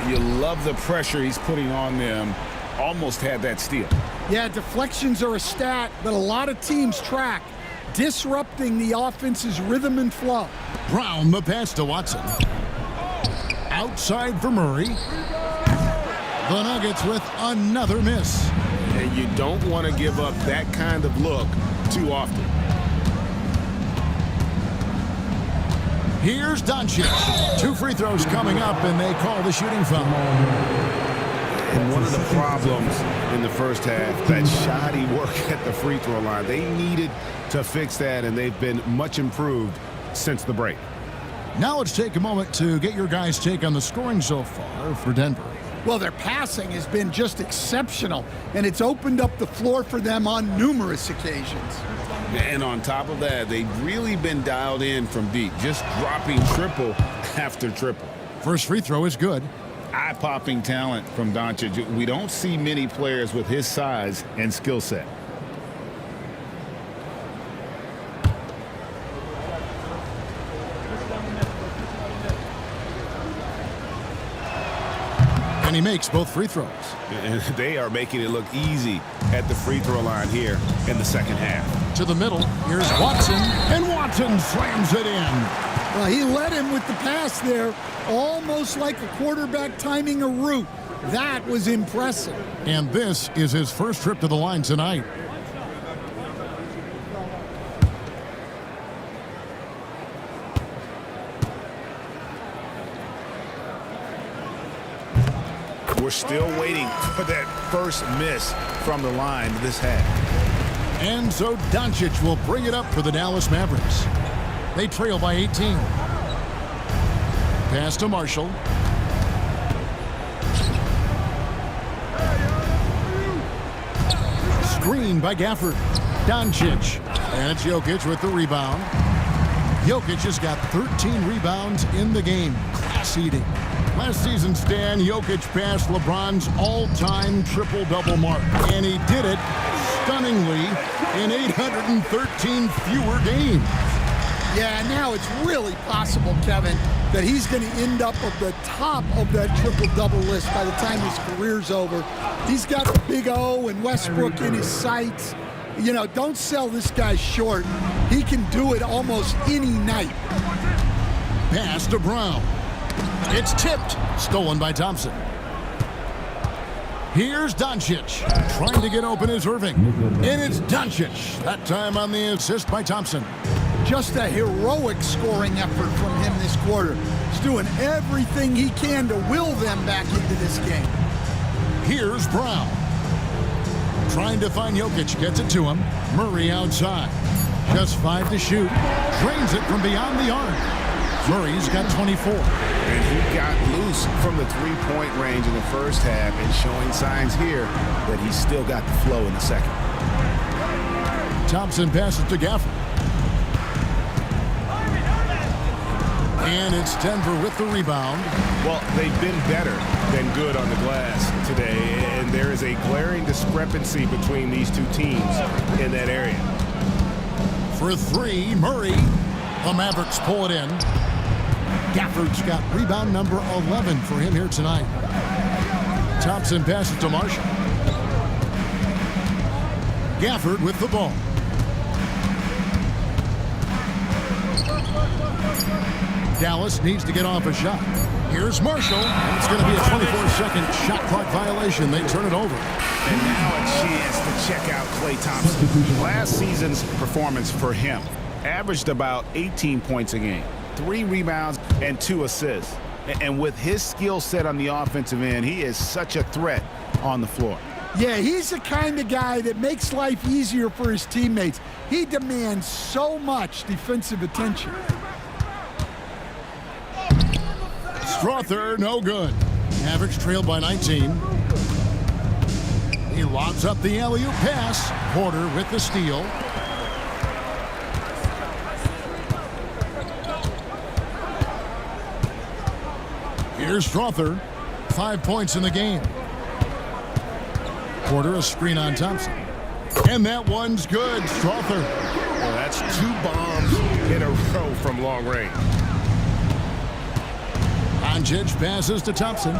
You love the pressure he's putting on them. Almost had that steal. Yeah, deflections are a stat that a lot of teams track, disrupting the offense's rhythm and flow. Brown, the pass to Watson. Outside for Murray. The Nuggets with another miss. And you don't want to give up that kind of look too often. Here's Doncic. 2 free throws coming up, and they call the shooting foul. And one of the problems in the first half, that shoddy work at the free throw line. They needed to fix that, and they've been much improved since the break. Now let's take a moment to get your guys' take on the scoring so far for Denver. Well, their passing has been just exceptional, and it's opened up the floor for them on numerous occasions. And on top of that, they've really been dialed in from deep, just dropping triple after triple. First free throw is good. Eye-popping talent from Doncic. We don't see many players with his size and skill set. And he makes both free throws. And they are making it look easy at the free throw line here in the second half. To the middle, here's Watson, and Watson slams it in. Well, he led him with the pass there, almost like a quarterback timing a route. That was impressive. And this is his first trip to the line tonight. We're still waiting for that first miss from the line this half. And so Doncic will bring it up for the Dallas Mavericks. They trail by 18. Pass to Marshall. Screen by Gafford. Doncic. And it's Jokic with the rebound. Jokic has got 13 rebounds in the game. Class eating. Last season, Stan, Jokic passed LeBron's all-time triple-double mark. And he did it stunningly in 813 fewer games. Yeah, now it's really possible, Kevin, that he's going to end up at the top of that triple-double list by the time his career's over. He's got the Big O and Westbrook in his sights. You know, don't sell this guy short. He can do it almost any night. Pass to Brown. It's tipped. Stolen by Thompson. Here's Doncic. Trying to get open is Irving. And it's Doncic. That time on the assist by Thompson. Just a heroic scoring effort from him this quarter. He's doing everything he can to will them back into this game. Here's Brown. Trying to find Jokic. Gets it to him. Murray outside. Just 5 to shoot. Drains it from beyond the arc. Murray's got 24. And he got loose from the three-point range in the first half and showing signs here that he's still got the flow in the second. Thompson passes to Gafford. And it's Denver with the rebound. Well, they've been better than good on the glass today, and there is a glaring discrepancy between these two teams in that area. For 3, Murray. The Mavericks pull it in. Gafford's got rebound number 11 for him here tonight. Thompson passes to Marshall. Gafford with the ball. Dallas needs to get off a shot. Here's Marshall. And it's going to be a 24-second shot clock violation. They turn it over. And now a chance to check out Klay Thompson. Last season's performance for him averaged about 18 points a game, 3 rebounds and 2 assists. And with his skill set on the offensive end, he is such a threat on the floor. Yeah, he's the kind of guy that makes life easier for his teammates. He demands so much defensive attention. Strother, no good. Mavericks trailed by 19. He lobs up the alley-oop pass. Porter with the steal. Here's Strother. 5 points in the game. Porter a screen on Thompson. And that one's good. Strother. Well, that's 2 bombs in a row from long range. Doncic passes to Thompson.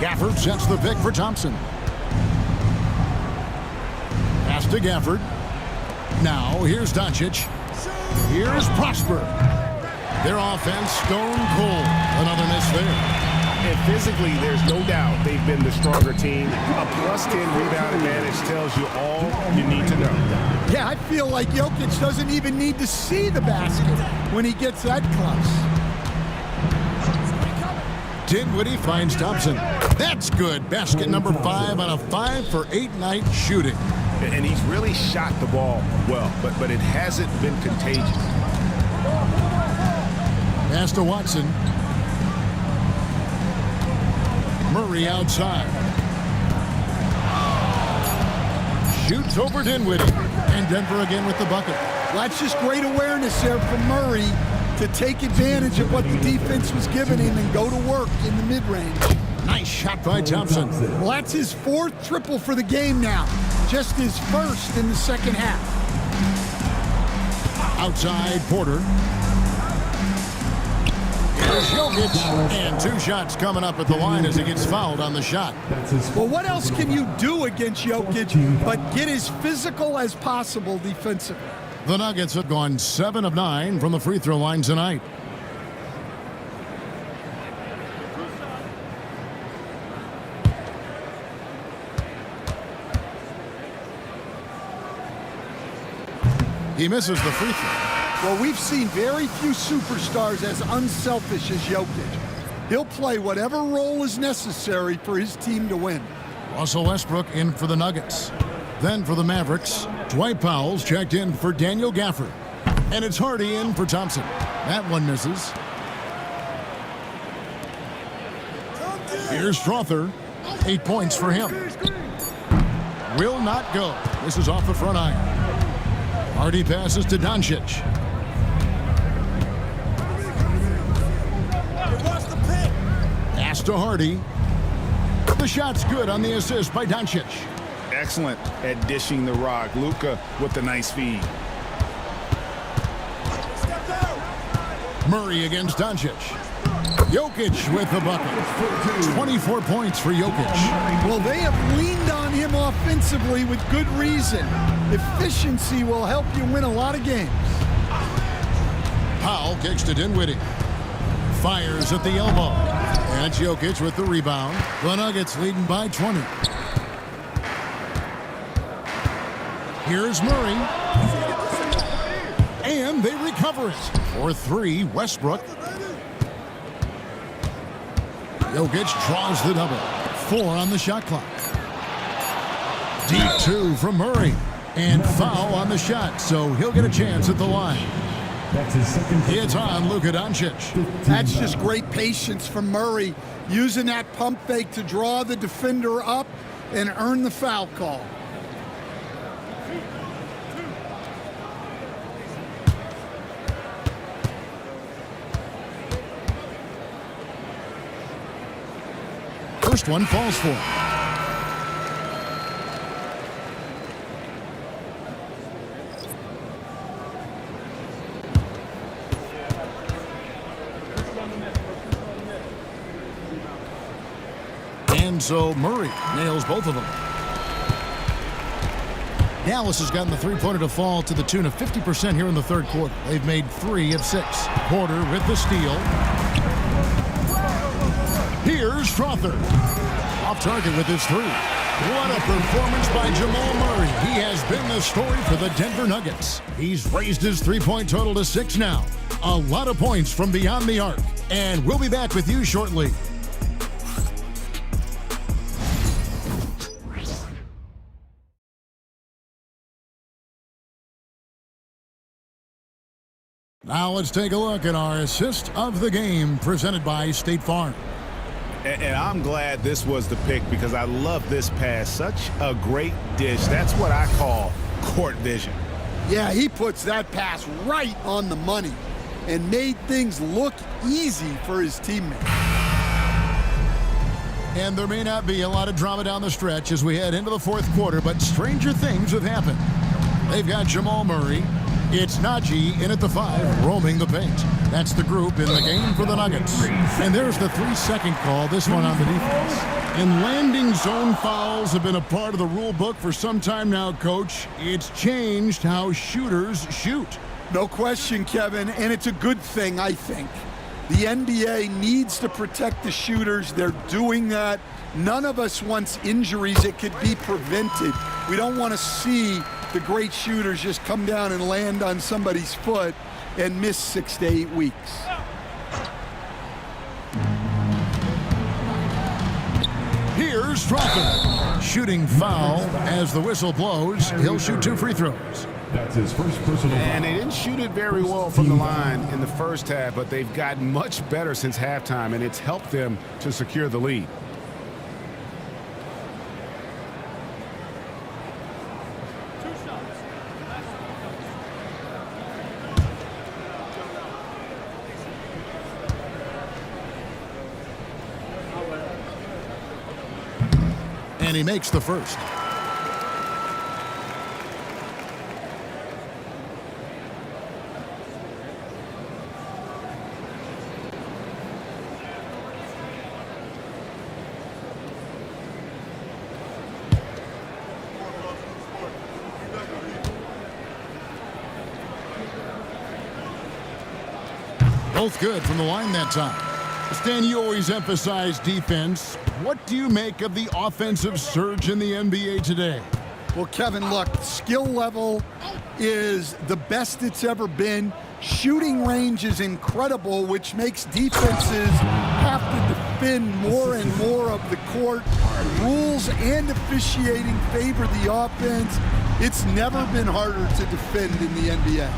Gafford sets the pick for Thompson. Pass to Gafford. Now here's Doncic. Here's Prosper. Their offense stone cold. Another miss there. And physically, there's no doubt they've been the stronger team. A +10 rebound advantage tells you all you need to know. Yeah, I feel like Jokic doesn't even need to see the basket when he gets that close. Dinwiddie finds Thompson. That's good. Basket number 5 on a 5 for 8 night shooting. And he's really shot the ball well, but it hasn't been contagious. Pass to Watson. Murray outside. Shoots over Dinwiddie. And Denver again with the bucket. Well, that's just great awareness there from Murray to take advantage of what the defense was giving him and go to work in the mid-range. Nice shot by Thompson. Well, that's his 4th triple for the game now. Just his 1st in the second half. Outside Porter. Here's Jokic. And 2 shots coming up at the line as he gets fouled on the shot. Well, what else can you do against Jokic but get as physical as possible defensively? The Nuggets have gone 7 of 9 from the free throw line tonight. He misses the free throw. Well, we've seen very few superstars as unselfish as Jokic. He'll play whatever role is necessary for his team to win. Russell Westbrook in for the Nuggets. Then for the Mavericks, Dwight Powell's checked in for Daniel Gafford. And it's Hardy in for Thompson. That one misses. Here's Strother. 8 points for him. Will not go. This is off the front iron. Hardy passes to Doncic. Pass to Hardy. The shot's good on the assist by Doncic. Excellent at dishing the rock. Luka with the nice feed. Murray against Doncic. Jokic with the bucket. 24 points for Jokic. Well, they have leaned on him offensively with good reason. Efficiency will help you win a lot of games. Powell kicks to Dinwiddie. Fires at the elbow. And it's Jokic with the rebound. The Nuggets leading by 20. Here's Murray. And they recover it. For 3, Westbrook. Jokic draws the double. 4 on the shot clock. Deep 2 from Murray. And foul on the shot, so he'll get a chance at the line. That's his second. It's on Luka Doncic. That's just great patience from Murray, using that pump fake to draw the defender up and earn the foul call. First one falls for him. And so Murray nails both of them. Dallas has gotten the three-pointer to fall to the tune of 50% here in the third quarter. They've made 3 of 6. Porter with the steal. Here's Strother. Off target with his 3. What a performance by Jamal Murray. He has been the story for the Denver Nuggets. He's raised his three-point total to 6 now. A lot of points from beyond the arc. And we'll be back with you shortly. Now let's take a look at our assist of the game presented by State Farm. And I'm glad this was the pick because I love this pass. Such a great dish. That's what I call court vision. Yeah, he puts that pass right on the money and made things look easy for his teammates. And there may not be a lot of drama down the stretch as we head into the fourth quarter, but stranger things have happened. They've got Jamal Murray. It's Najee in at the 5, roaming the paint. That's the group in the game for the Nuggets. And there's the 3-second call, this one on the defense. And landing zone fouls have been a part of the rule book for some time now, Coach. It's changed how shooters shoot. No question, Kevin, and it's a good thing, I think. The NBA needs to protect the shooters. They're doing that. None of us wants injuries that could be prevented. We don't want to see the great shooters just come down and land on somebody's foot and miss 6 to 8 weeks. Here's Strother. Shooting foul as the whistle blows. He'll shoot 2 free throws. That's his first personal foul. And they didn't shoot it very well from the line in the first half, but they've gotten much better since halftime, and it's helped them to secure the lead. And he makes the first. Both good from the line that time. Stan, you always emphasize defense. What do you make of the offensive surge in the NBA today? Well, Kevin, look, skill level is the best it's ever been. Shooting range is incredible, which makes defenses have to defend more and more of the court. Rules and officiating favor the offense. It's never been harder to defend in the NBA.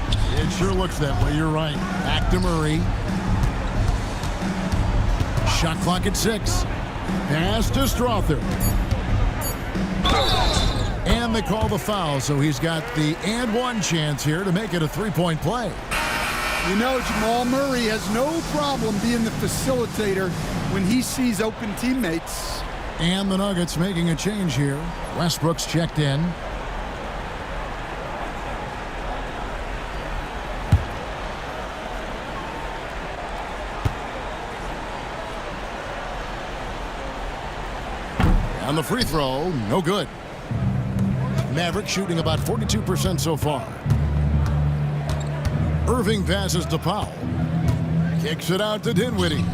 It sure looks that way. You're right. Back to Murray. Shot clock at 6. Pass to Strother. And they call the foul, so he's got the and one chance here to make it a three-point play. You know, Jamal Murray has no problem being the facilitator when he sees open teammates. And the Nuggets making a change here. Westbrook's checked in. And the free throw, no good. Mavericks shooting about 42% so far. Irving passes to Powell. Kicks it out to Dinwiddie.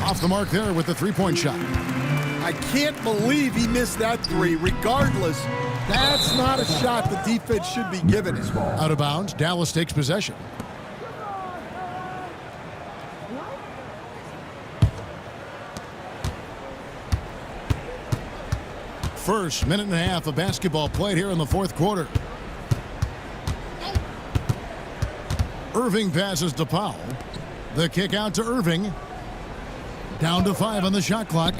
Off the mark there with the three-point shot. I can't believe he missed that three. Regardless, that's not a shot the defense should be giving him. Out of bounds, Dallas takes possession. First minute and a half of basketball played here in the fourth quarter. Irving passes to Powell. The kick out to Irving. Down to 5 on the shot clock.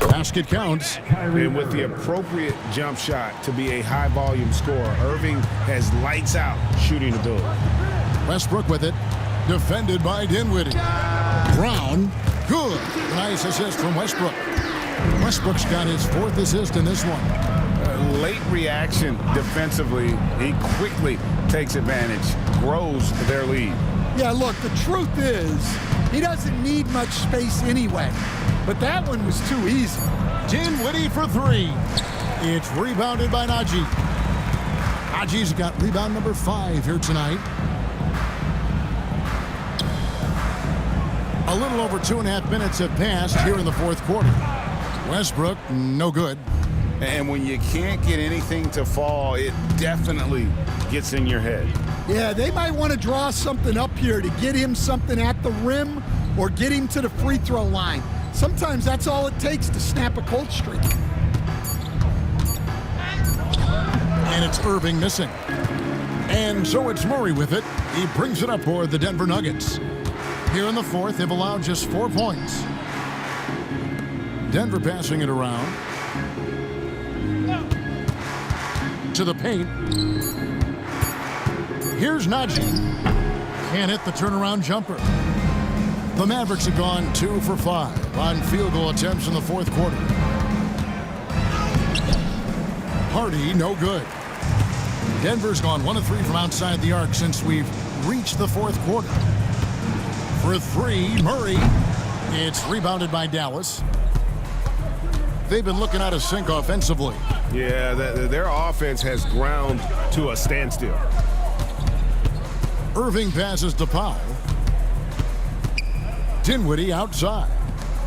Basket counts. And with the appropriate jump shot to be a high-volume scorer, Irving has lights out shooting ability. Westbrook with it. Defended by Dinwiddie. Brown. Good. Nice assist from Westbrook. Westbrook's got his 4th assist in this one. Late reaction defensively. He quickly takes advantage, grows their lead. Yeah, look, the truth is, he doesn't need much space anyway. But that one was too easy. Dinwiddie for 3. It's rebounded by Najee. Najee's got rebound number 5 here tonight. A little over 2.5 minutes have passed here in the fourth quarter. Westbrook, no good. And when you can't get anything to fall, it definitely gets in your head. Yeah, they might want to draw something up here to get him something at the rim or get him to the free throw line. Sometimes that's all it takes to snap a cold streak. And it's Irving missing. And so it's Murray with it. He brings it up for the Denver Nuggets. Here in the fourth, they've allowed just 4 points. Denver passing it around. To the paint. Here's Najee. Can't hit the turnaround jumper. The Mavericks have gone 2 for 5 on field goal attempts in the fourth quarter. Hardy, no good. Denver's gone 1 of 3 from outside the arc since we've reached the fourth quarter. For 3, Murray. It's rebounded by Dallas. They've been looking out of sync offensively. Yeah, their offense has ground to a standstill. Irving passes to Powell. Dinwiddie outside.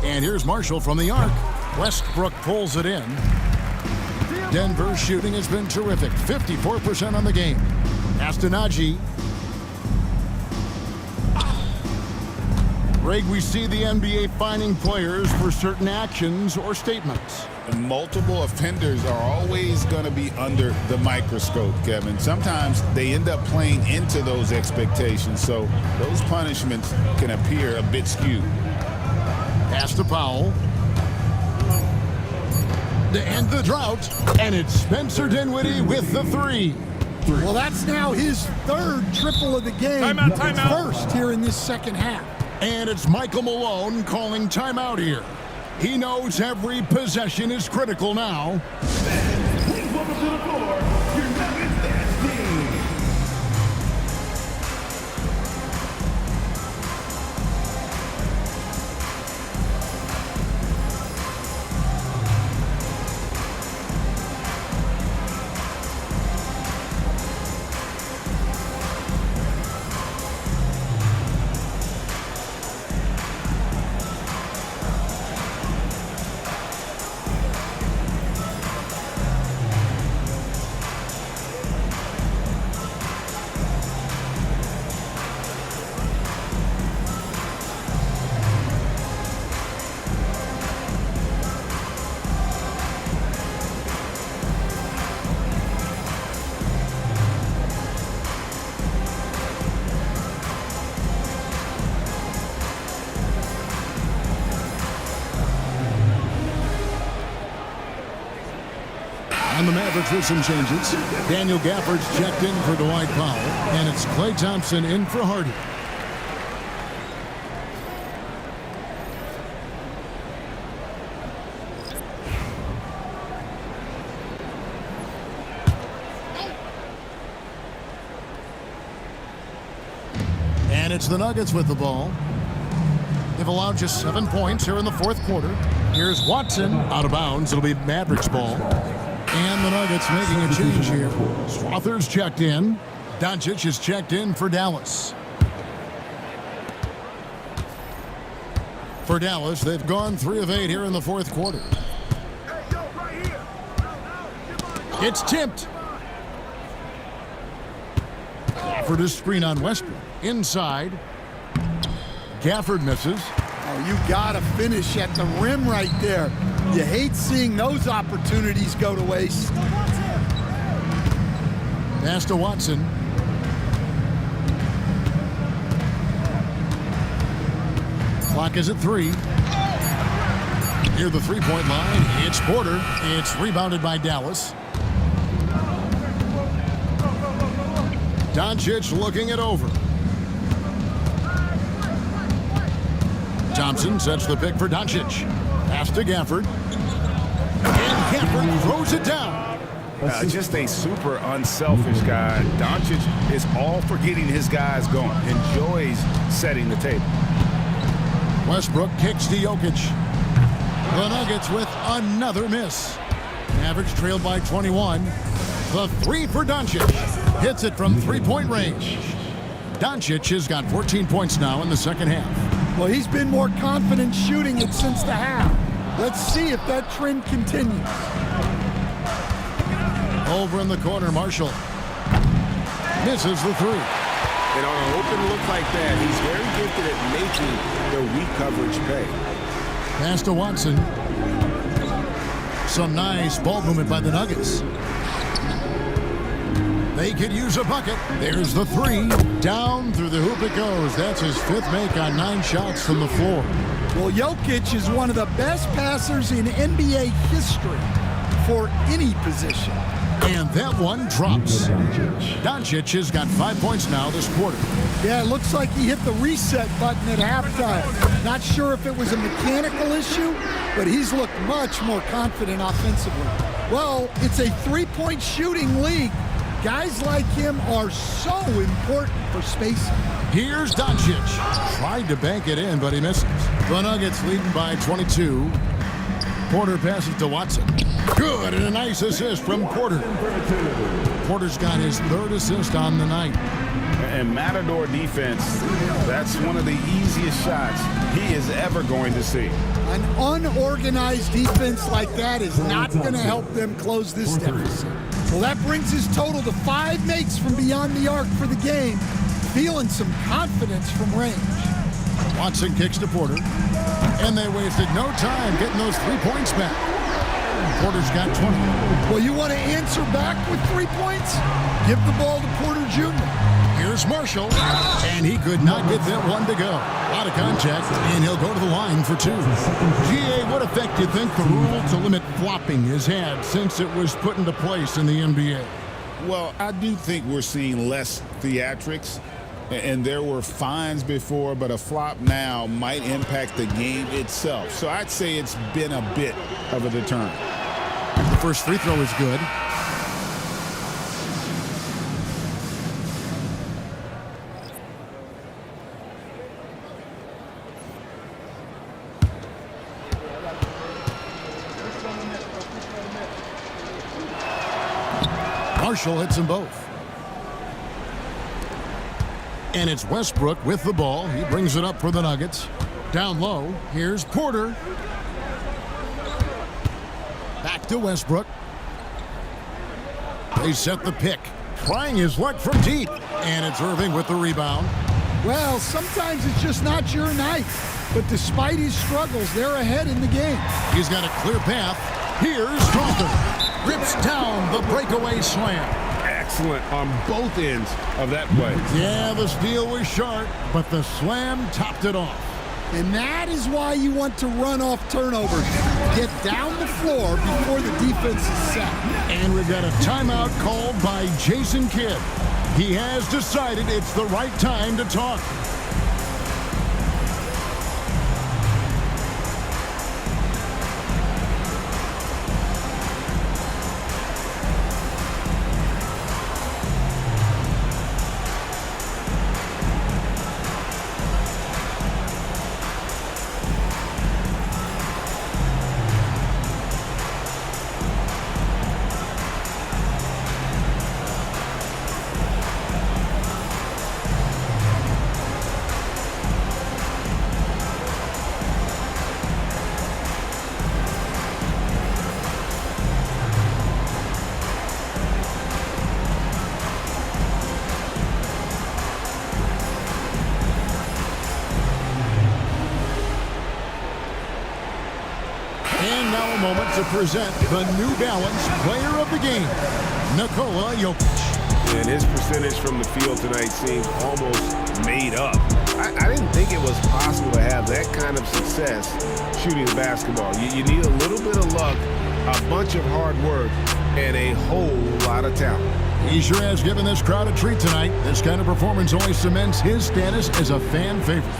And here's Marshall from the arc. Westbrook pulls it in. Denver's shooting has been terrific. 54% on the game. Pass to Najee. Greg, we see the NBA fining players for certain actions or statements. Multiple offenders are always going to be under the microscope, Kevin. Sometimes they end up playing into those expectations, so those punishments can appear a bit skewed. Pass to Powell. To end the drought, and it's Spencer Dinwiddie with the 3. Well, that's now his 3rd triple of the game. Timeout. First here in this second half. And it's Michael Malone calling timeout here. He knows every possession is critical now. Please welcome to the floor your Nuggets dance team. And the Mavericks with some changes. Daniel Gafford's checked in for Dwight Powell. And it's Klay Thompson in for Hardy. And it's the Nuggets with the ball. They've allowed just 7 points here in the fourth quarter. Here's Watson out of bounds. It'll be Mavericks ball. And the Nuggets making a change here. Strother's checked in. Doncic is checked in for Dallas. For Dallas, they've gone 3 of 8 here in the fourth quarter. It's tipped. Gafford is screen on Westbrook. Inside. Gafford misses. Oh, you gotta finish at the rim right there. You hate seeing those opportunities go to waste. Pass to Watson. Clock is at 3. Near the three-point line, it's Porter. It's rebounded by Dallas. Doncic looking it over. Thompson sets the pick for Doncic. Pass to Gafford. And Gafford throws it down. Just a super unselfish guy. Doncic is all for getting his guys going. Enjoys setting the table. Westbrook kicks to Jokic. The Nuggets with another miss. Mavericks trailed by 21. The 3 for Doncic. Hits it from three-point range. Doncic has got 14 points now in the second half. Well, he's been more confident shooting it since the half. Let's see if that trend continues. Over in the corner, Marshall. Misses the 3. And on an open look like that, he's very gifted at making the weak coverage pay. Pass to Watson. Some nice ball movement by the Nuggets. They could use a bucket. There's the 3. Down through the hoop it goes. That's his 5th make on 9 shots from the floor. Well, Jokic is one of the best passers in NBA history for any position. And that one drops. Doncic has got 5 points now this quarter. Yeah, it looks like he hit the reset button at halftime. Not sure if it was a mechanical issue, but he's looked much more confident offensively. Well, it's a 3-point shooting league. Guys like him are so important for spacing. Here's Doncic. Tried to bank it in, but he misses. The Nuggets leading by 22. Porter passes to Watson. Good, and a nice assist from Porter. Porter's got his 3rd assist on the night. And Matador defense, that's one of the easiest shots he is ever going to see. An unorganized defense like that is not going to help them close this deficit. Well, that brings his total to 5 makes from beyond the arc for the game. Feeling some confidence from range. Watson kicks to Porter. And they wasted no time getting those 3 points back. Porter's got 20. Well, you want to answer back with 3 points? Give the ball to Porter Jr. Here's Marshall. And he could not get that one to go. Out of contact, and he'll go to the line for 2. GA, what effect do you think the rule to limit flopping has had since it was put into place in the NBA? Well, I do think we're seeing less theatrics. And there were fines before, but a flop now might impact the game itself. So I'd say it's been a bit of a deterrent. The first free throw is good. Marshall hits them both. And it's Westbrook with the ball. He brings it up for the Nuggets. Down low, here's Porter. Back to Westbrook. They set the pick. Trying his luck from deep. And it's Irving with the rebound. Well, sometimes it's just not your night. But despite his struggles, they're ahead in the game. He's got a clear path. Here's Strother. Rips down the breakaway slam. Excellent on both ends of that play. Yeah, the steal was short, but the slam topped it off. And that is why you want to run off turnovers. Get down the floor before the defense is set. And we've got a timeout called by Jason Kidd. He has decided it's the right time to talk. And now a moment to present the New Balance Player of the Game, Nikola Jokic. And his percentage from the field tonight seemed almost made up. I didn't think it was possible to have that kind of success shooting the basketball. You need a little bit of luck, a bunch of hard work, and a whole lot of talent. He sure has given this crowd a treat tonight. This kind of performance only cements his status as a fan favorite.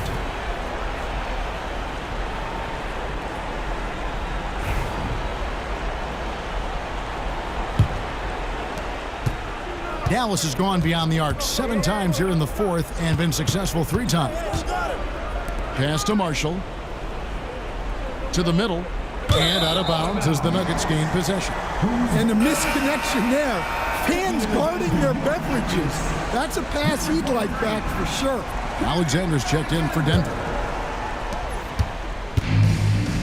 Dallas has gone beyond the arc 7 times here in the fourth and been successful 3 times. Pass to Marshall. To the middle. And out of bounds as the Nuggets gain possession. And the misconnection there. Fans guarding their beverages. That's a pass he'd like back for sure. Alexander's checked in for Denver.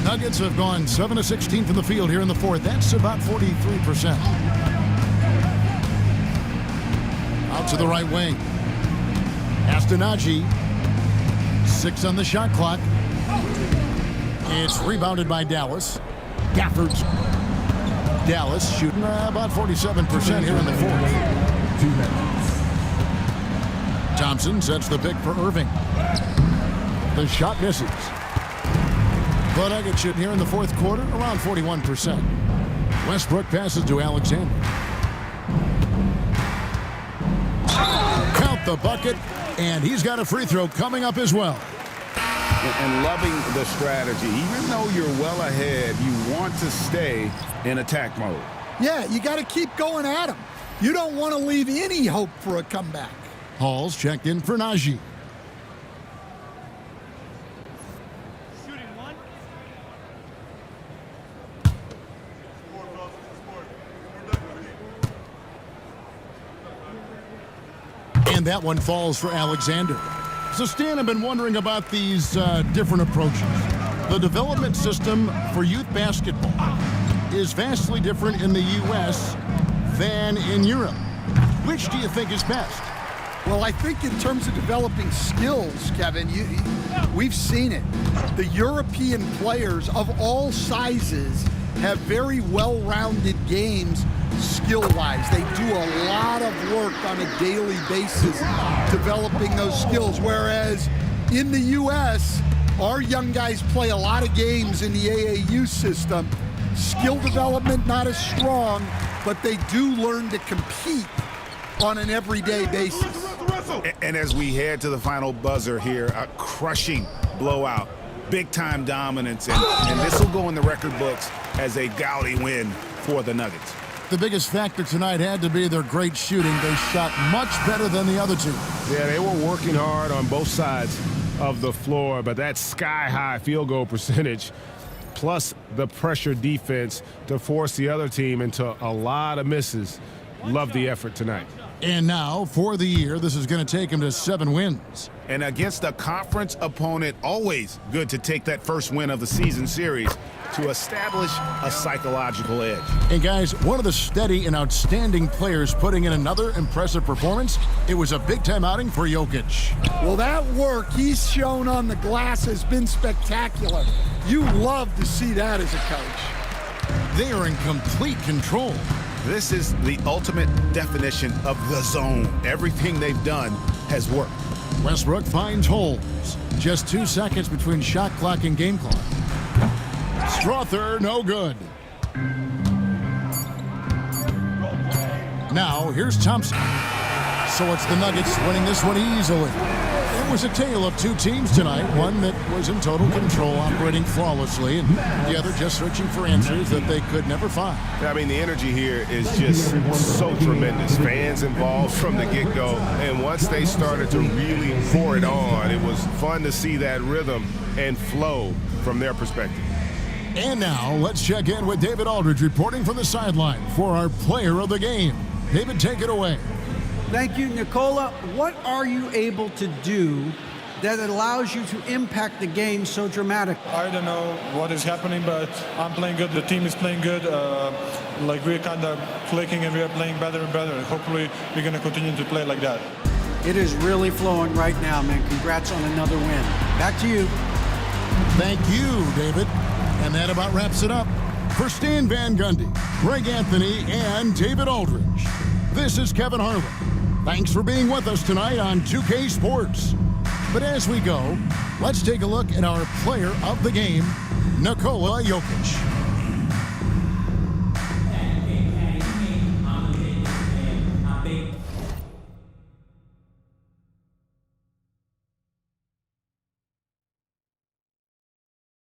Nuggets have gone 7 of 16 from the field here in the fourth. That's about 43%. Out to the right wing. Astanaji. 6 on the shot clock. It's rebounded by Dallas. Gafford's. Dallas shooting about 47% here in the fourth. 2 minutes. Thompson sets the pick for Irving. The shot misses. The Nuggets shooting here in the fourth quarter around 41%. Westbrook passes to Alexander. Count the bucket, and he's got a free throw coming up as well. And loving the strategy. Even though you're well ahead, you want to stay in attack mode. Yeah, you got to keep going at him. You don't want to leave any hope for a comeback. Hall's checked in for Najee. And that one falls for Alexander. So, Stan, I've been wondering about these different approaches. The development system for youth basketball is vastly different in the U.S. than in Europe. Which do you think is best? Well, I think in terms of developing skills, Kevin, we've seen it. The European players of all sizes have very well-rounded games skill-wise. They do a lot of work on a daily basis developing those skills, whereas in the U.S., our young guys play a lot of games in the AAU system. Skill development not as strong, but they do learn to compete on an everyday basis. And as we head to the final buzzer here, a crushing blowout, big-time dominance, and this will go in the record books as a gaudy win for the Nuggets. The biggest factor tonight had to be their great shooting. They shot much better than the other two. Yeah, they were working hard on both sides of the floor, but that sky-high field goal percentage plus the pressure defense to force the other team into a lot of misses. Love the effort tonight. And now, for the year, this is going to take him to 7 wins. And against a conference opponent, always good to take that first win of the season series to establish a psychological edge. And guys, one of the steady and outstanding players putting in another impressive performance. It was a big-time outing for Jokic. Well, that work he's shown on the glass has been spectacular. You love to see that as a coach. They are in complete control. This is the ultimate definition of the zone. Everything they've done has worked. Westbrook finds holes. Just 2 seconds between shot clock and game clock. Strother, no good. Now, here's Thompson. So it's the Nuggets winning this one easily. It was a tale of two teams tonight, one that was in total control, operating flawlessly, and the other just searching for answers that they could never find. I mean, the energy here is just so tremendous. Fans involved from the get-go, and once they started to really pour it on, it was fun to see that rhythm and flow from their perspective. And now, let's check in with David Aldridge reporting from the sideline for our player of the game. David, take it away. Thank you, Nicola. What are you able to do that allows you to impact the game so dramatically? I don't know what is happening, but I'm playing good. The team is playing good. Like we're kind of clicking and we are playing better and better. Hopefully, we're going to continue to play like that. It is really flowing right now, man. Congrats on another win. Back to you. Thank you, David. And that about wraps it up. For Stan Van Gundy, Greg Anthony, and David Aldridge, this is Kevin Harlan. Thanks for being with us tonight on 2K Sports. But as we go, let's take a look at our player of the game, Nikola Jokic.